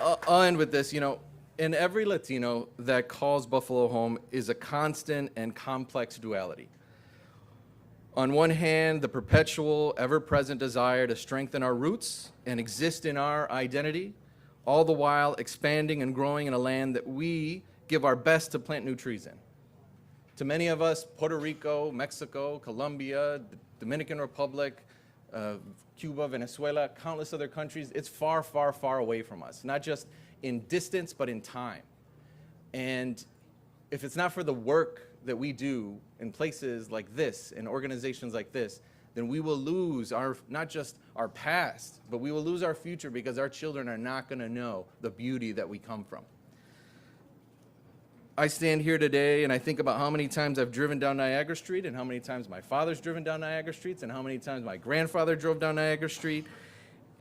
I'll end with this. You know, in every Latino that calls Buffalo home is a constant and complex duality. On one hand, the perpetual, ever-present desire to strengthen our roots and exist in our identity, all the while expanding and growing in a land that we give our best to plant new trees in. To many of us, Puerto Rico, Mexico, Colombia, the Dominican Republic, Cuba, Venezuela, countless other countries, it's far, far, far away from us, not just in distance, but in time. And if it's not for the work that we do in places like this, in organizations like this, then we will lose not just our past, but we will lose our future because our children are not going to know the beauty that we come from. I stand here today and I think about how many times I've driven down Niagara Street and how many times my father's driven down Niagara Street and how many times my grandfather drove down Niagara Street.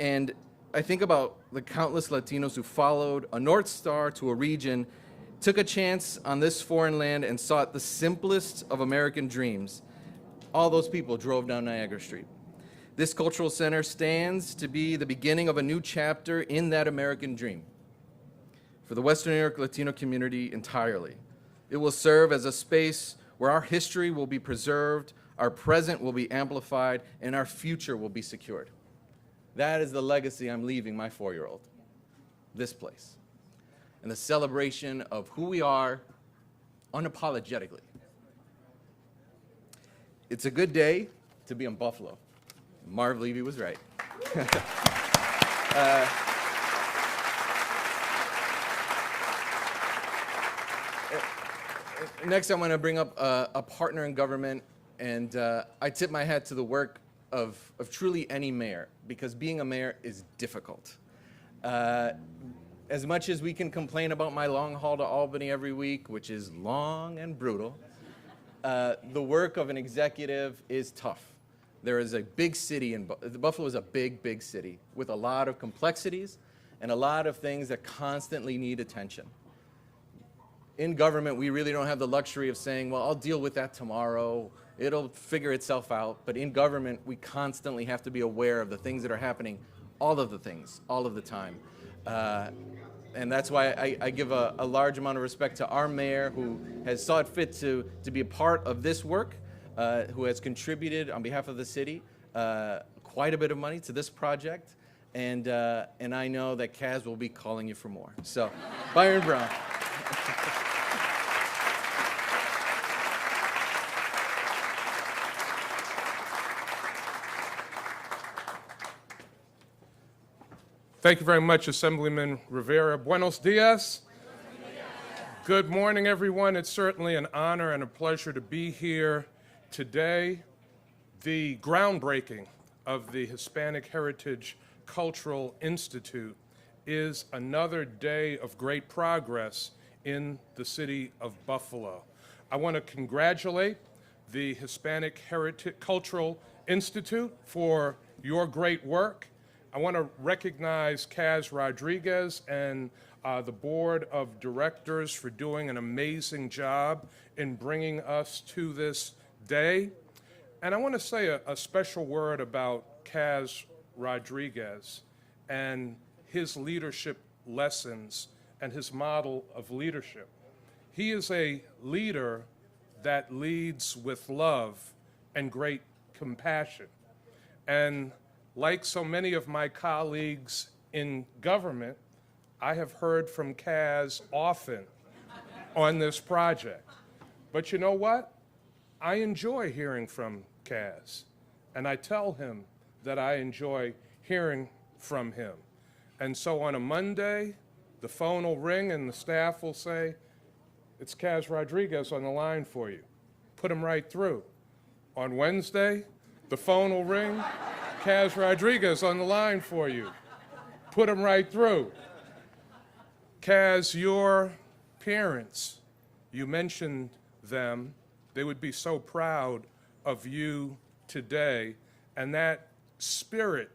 And I think about the countless Latinos who followed a North Star to a region, took a chance on this foreign land and sought the simplest of American dreams. All those people drove down Niagara Street. This cultural center stands to be the beginning of a new chapter in that American dream for the Western New York Latino community entirely. It will serve as a space where our history will be preserved, our present will be amplified, and our future will be secured. That is the legacy I'm leaving my 4-year-old, this place, and the celebration of who we are unapologetically. It's a good day to be in Buffalo. Marv Levy was right. Next, I want to bring up a partner in government, and I tip my hat to the work of truly any mayor, because being a mayor is difficult. As much as we can complain about my long haul to Albany every week, which is long and brutal, the work of an executive is tough. There is a big city, Buffalo is a big, big city with a lot of complexities and a lot of things that constantly need attention. In government, we really don't have the luxury of saying, well, I'll deal with that tomorrow. It'll figure itself out. But in government, we constantly have to be aware of the things that are happening, all of the things, all of the time. And that's why I give a large amount of respect to our mayor, who has sought fit to be a part of this work, who has contributed on behalf of the city quite a bit of money to this project. And I know that Kaz will be calling you for more. So, Byron Brown. Thank you very much, Assemblyman Rivera. Buenos dias. Good morning, everyone. It's certainly an honor and a pleasure to be here today. The groundbreaking of the Hispanic Heritage Cultural Institute is another day of great progress in the city of Buffalo. I want to congratulate the Hispanic Heritage Cultural Institute for your great work. I want to recognize Kaz Rodriguez and the board of directors for doing an amazing job in bringing us to this day. And I want to say a special word about Kaz Rodriguez and his leadership lessons and his model of leadership. He is a leader that leads with love and great compassion. And like so many of my colleagues in government, I have heard from Kaz often on this project. But you know what? I enjoy hearing from Kaz, and I tell him that I enjoy hearing from him. And so on a Monday, the phone will ring and the staff will say, "It's Kaz Rodriguez on the line for you." Put him right through. On Wednesday, the phone will ring, "Kaz Rodriguez on the line for you." Put him right through. Kaz, your parents, you mentioned them. They would be so proud of you today, and that spirit,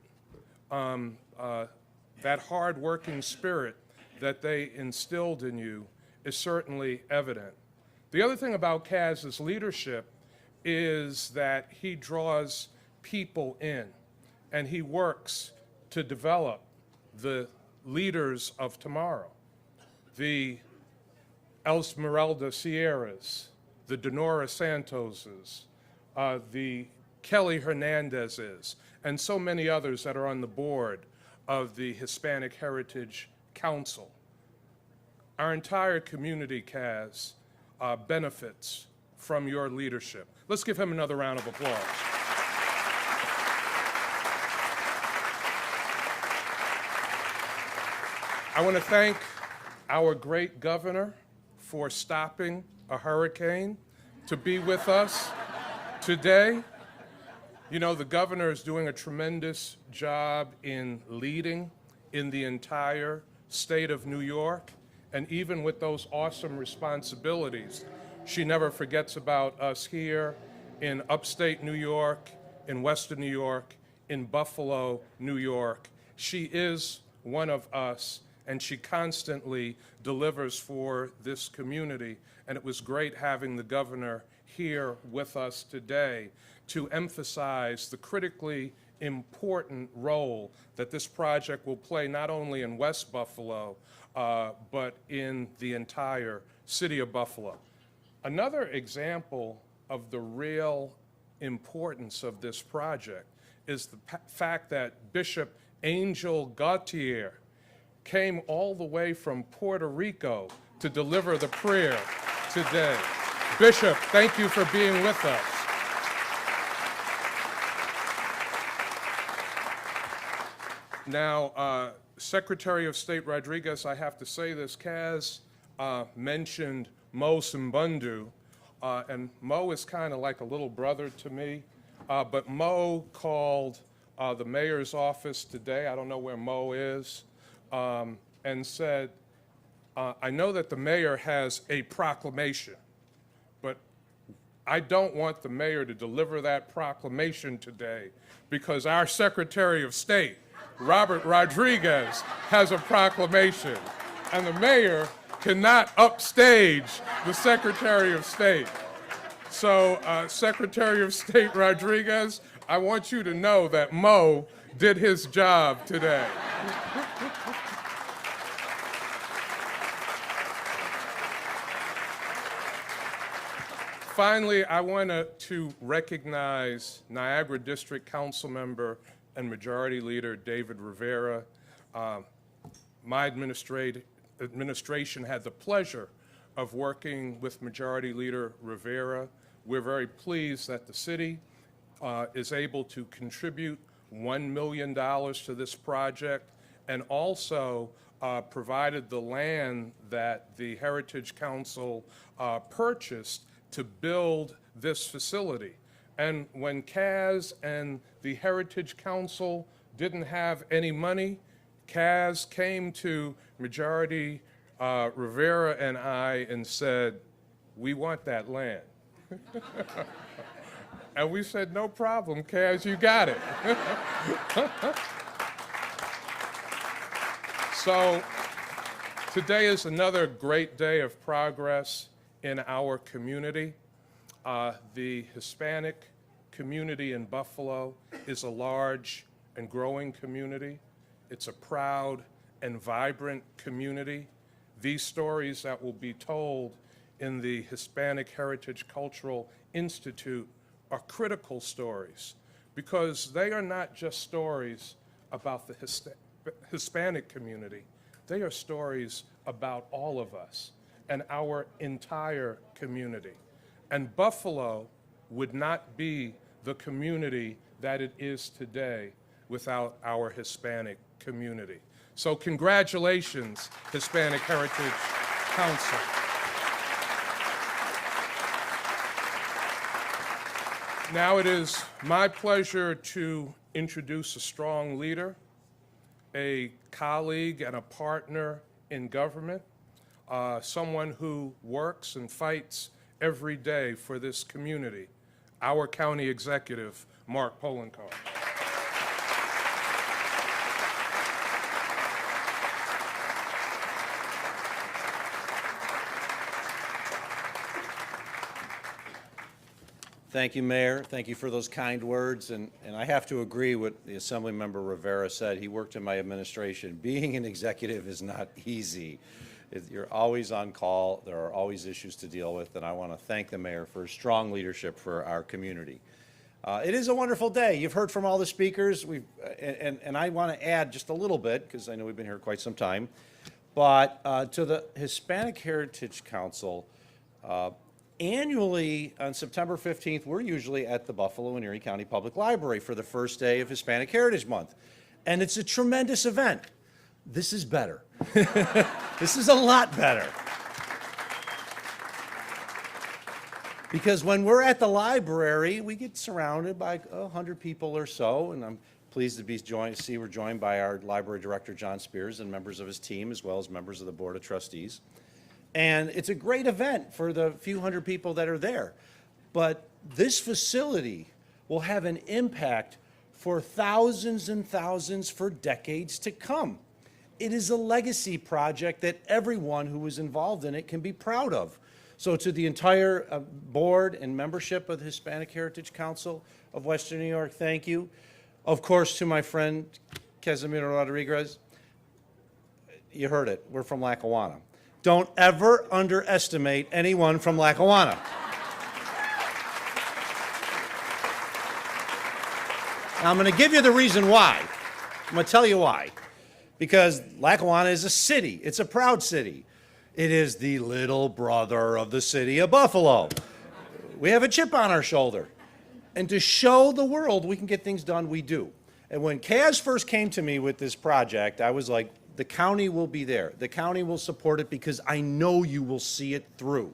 that hard-working spirit that they instilled in you is certainly evident. The other thing about Kaz's leadership is that he draws people in, and he works to develop the leaders of tomorrow. The Esmeralda Sierras, the Denora Santoses, the Kelly Hernandezes, and so many others that are on the board of the Hispanic Heritage Council. Our entire community, Kaz, benefits from your leadership. Let's give him another round of applause. I want to thank our great governor for stopping a hurricane to be with us today. You know, the governor is doing a tremendous job in leading in the entire state of New York. And even with those awesome responsibilities, she never forgets about us here in upstate New York, in Western New York, in Buffalo, New York. She is one of us, and she constantly delivers for this community. And it was great having the governor here with us today to emphasize the critically important role that this project will play not only in West Buffalo, but in the entire city of Buffalo. Another example of the real importance of this project is the fact that Bishop Angel Gautier came all the way from Puerto Rico to deliver the prayer today. Bishop, thank you for being with us. Now, Secretary of State Rodriguez, I have to say this, Kaz mentioned Mo Simbundu, and Mo is kind of like a little brother to me, but Mo called the mayor's office today, I don't know where Mo is, and said, I know that the mayor has a proclamation, but I don't want the mayor to deliver that proclamation today because our Secretary of State, Robert Rodriguez, has a proclamation, and the mayor cannot upstage the Secretary of State. So, Secretary of State Rodriguez, I want you to know that Mo did his job today. Finally, I want to recognize Niagara District Council Member and Majority Leader David Rivera. My administration had the pleasure of working with Majority Leader Rivera. We're very pleased that the city is able to contribute $1 million to this project and also provided the land that the Heritage Council purchased to build this facility. And when Kaz and the Heritage Council didn't have any money, Kaz came to Majority Rivera and I and said, we want that land. And we said, no problem, Kaz, you got it. So today is another great day of progress in our community. The Hispanic community in Buffalo is a large and growing community. It's a proud and vibrant community. These stories that will be told in the Hispanic Heritage Cultural Institute are critical stories because they are not just stories about the Hispanic community. They are stories about all of us and our entire community. And Buffalo would not be the community that it is today without our Hispanic community. So congratulations, Hispanic Heritage Council. Now it is my pleasure to introduce a strong leader, a colleague and a partner in government, someone who works and fights every day for this community, our county executive, Mark Polenkar. Thank you, Mayor. Thank you for those kind words. And I have to agree with the Assemblymember Rivera said. He worked in my administration. Being an executive is not easy. You're always on call. There are always issues to deal with. And I want to thank the Mayor for his strong leadership for our community. It is a wonderful day. You've heard from all the speakers. And I want to add just a little bit, because I know we've been here quite some time. But to the Hispanic Heritage Council, annually, on September 15th, we're usually at the Buffalo and Erie County Public Library for the first day of Hispanic Heritage Month. And it's a tremendous event. This is better. This is a lot better. Because when we're at the library, we get surrounded by 100 people or so, and I'm pleased to be we're joined by our library director, John Spears, and members of his team, as well as members of the Board of Trustees. And it's a great event for the few hundred people that are there. But this facility will have an impact for thousands and thousands for decades to come. It is a legacy project that everyone who was involved in it can be proud of. So to the entire board and membership of the Hispanic Heritage Council of Western New York, thank you. Of course, to my friend Casimiro Rodriguez, you heard it, we're from Lackawanna. Don't ever underestimate anyone from Lackawanna. Now, I'm going to give you the reason why. I'm going to tell you why. Because Lackawanna is a city. It's a proud city. It is the little brother of the city of Buffalo. We have a chip on our shoulder. And to show the world we can get things done, we do. And when Kaz first came to me with this project, I was like, the county will be there. The county will support it because I know you will see it through.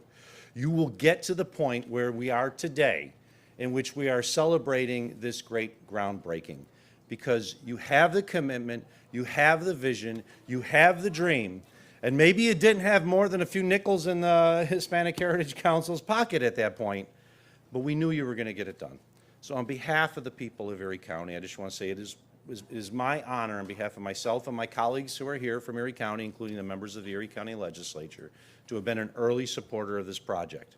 You will get to the point where we are today, in which we are celebrating this great groundbreaking, because you have the commitment, you have the vision, you have the dream, and maybe you didn't have more than a few nickels in the Hispanic Heritage Council's pocket at that point, but we knew you were going to get it done. So on behalf of the people of Erie County, I just want to say it is my honor on behalf of myself and my colleagues who are here from Erie County, including the members of the Erie County Legislature, to have been an early supporter of this project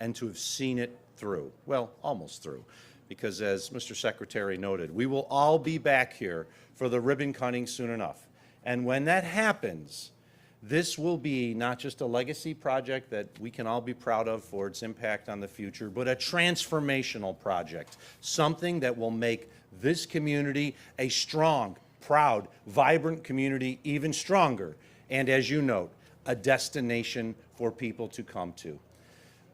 and to have seen it through. Well, almost through, because as Mr. Secretary noted, we will all be back here for the ribbon cutting soon enough. And when that happens, this will be not just a legacy project that we can all be proud of for its impact on the future, but a transformational project, something that will make this community a strong, proud, vibrant community even stronger, and as you note, a destination for people to come to.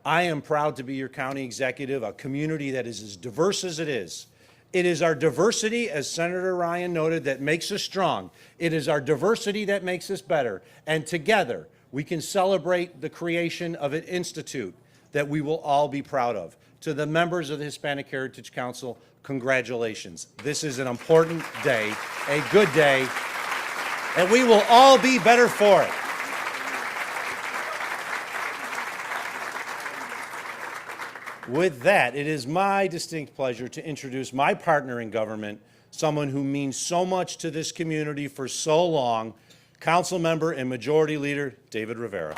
I am proud to be your county executive, a community that is as diverse as it is. It is our diversity, as Senator Ryan noted, that makes us strong. It is our diversity that makes us better. And together, we can celebrate the creation of an institute that we will all be proud of. To the members of the Hispanic Heritage Council, congratulations. This is an important day, a good day, and we will all be better for it. With that, it is my distinct pleasure to introduce my partner in government, someone who means so much to this community for so long, Council Member and Majority Leader David Rivera.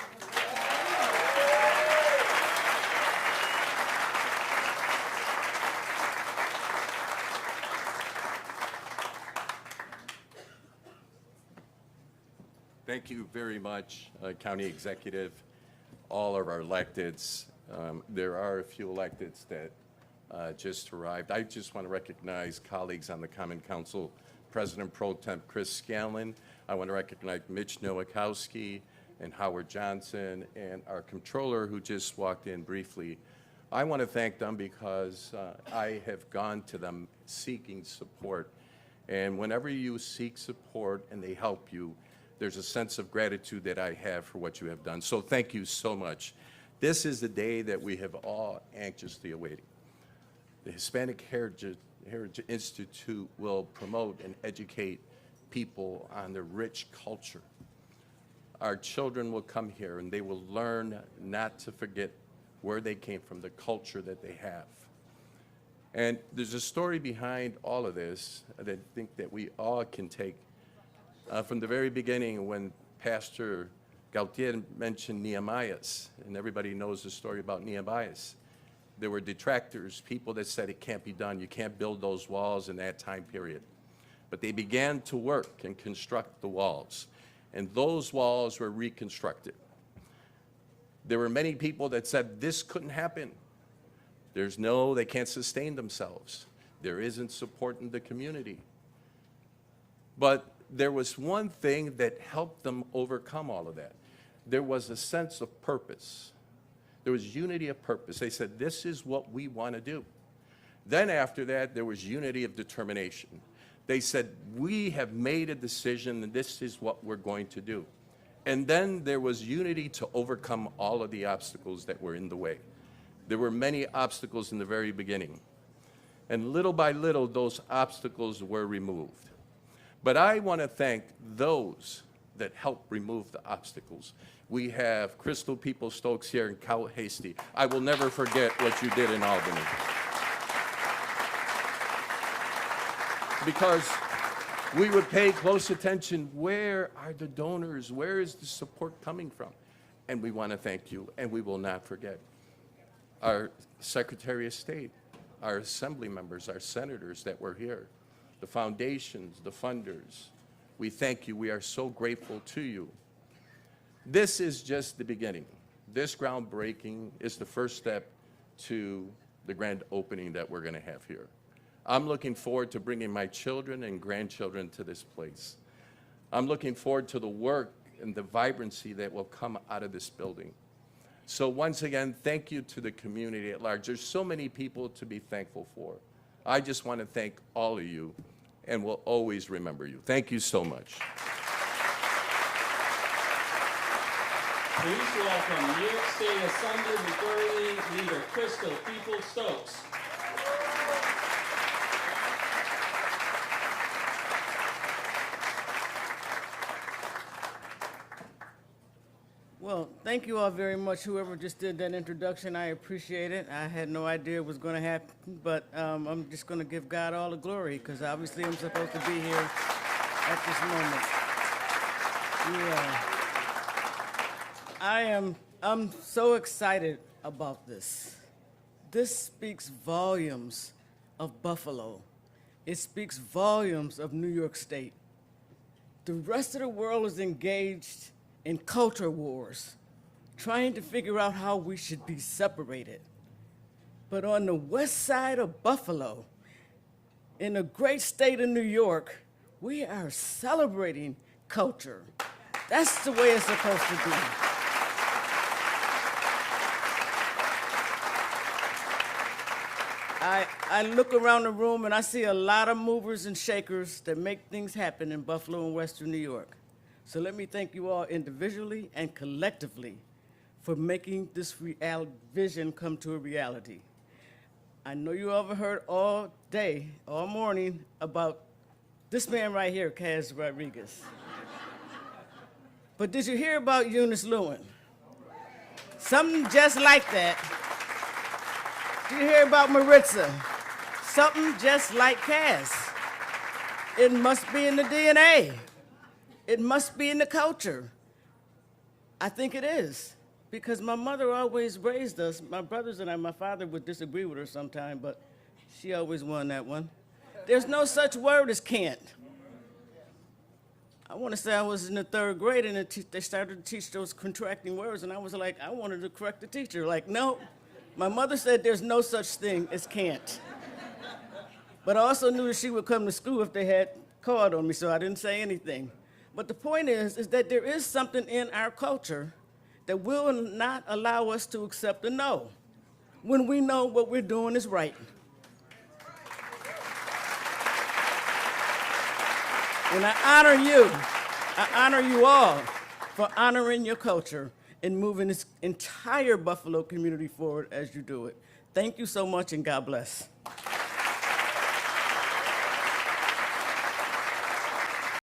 Thank you very much, County Executive, all of our electeds. There are a few electeds that just arrived. I just want to recognize colleagues on the Common Council, President Pro Tem Chris Scanlon. I want to recognize Mitch Nowakowski and Howard Johnson and our controller who just walked in briefly. I want to thank them because I have gone to them seeking support. And whenever you seek support and they help you, there's a sense of gratitude that I have for what you have done. So thank you so much. This is the day that we have all anxiously awaited. The Hispanic Heritage Institute will promote and educate people on the rich culture. Our children will come here and they will learn not to forget where they came from, the culture that they have. And there's a story behind all of this that I think that we all can take. From the very beginning, when Pastor Gautier mentioned Nehemiah's, and everybody knows the story about Nehemiah's, there were detractors, people that said it can't be done, you can't build those walls in that time period. But they began to work and construct the walls, and those walls were reconstructed. There were many people that said this couldn't happen. They can't sustain themselves. There isn't support in the community. But there was one thing that helped them overcome all of that. There was a sense of purpose. There was unity of purpose. They said, this is what we want to do. Then after that, there was unity of determination. They said, we have made a decision and this is what we're going to do. And then there was unity to overcome all of the obstacles that were in the way. There were many obstacles in the very beginning. And little by little, those obstacles were removed. But I want to thank those that helped remove the obstacles. We have Crystal People-Stokes here in Tallahassee. I will never forget what you did in Albany. Because we would pay close attention, where are the donors? Where is the support coming from? And we want to thank you, and we will not forget. Our Secretary of State, our assembly members, our senators that were here, the foundations, the funders, we thank you. We are so grateful to you. This is just the beginning. This groundbreaking is the first step to the grand opening that we're going to have here. I'm looking forward to bringing my children and grandchildren to this place. I'm looking forward to the work and the vibrancy that will come out of this building. So once again, thank you to the community at large. There's so many people to be thankful for. I just want to thank all of you, and we'll always remember you. Thank you so much. Please welcome New York State Assembly Majority Leader Crystal People-Stokes. Well, thank you all very much, whoever just did that introduction. I appreciate it. I had no idea it was going to happen, but I'm just going to give God all the glory, because obviously I'm supposed to be here at this moment. Yeah. I'm so excited about this. This speaks volumes of Buffalo. It speaks volumes of New York State. The rest of the world is engaged in culture wars, trying to figure out how we should be separated. But on the west side of Buffalo, in the great state of New York, we are celebrating culture. That's the way it's supposed to be. I look around the room and I see a lot of movers and shakers that make things happen in Buffalo and Western New York. So let me thank you all individually and collectively for making this vision come to a reality. I know you all have heard all day, all morning, about this man right here, Kaz Rodriguez. But did you hear about Eunice Lewin? Something just like that. Did you hear about Maritza? Something just like Kaz. It must be in the DNA. It must be in the culture. I think it is, because my mother always raised us. My brothers and I, my father would disagree with her sometime, but she always won that one. There's no such word as can't. I want to say I was in the 3rd grade and they started to teach those contracting words, and I was like, I wanted to correct the teacher. Like, no. My mother said there's no such thing as can't. But I also knew that she would come to school if they had called on me, so I didn't say anything. But the point is that there is something in our culture that will not allow us to accept a no when we know what we're doing is right. And I honor you all for honoring your culture and moving this entire Buffalo community forward as you do it. Thank you so much, and God bless.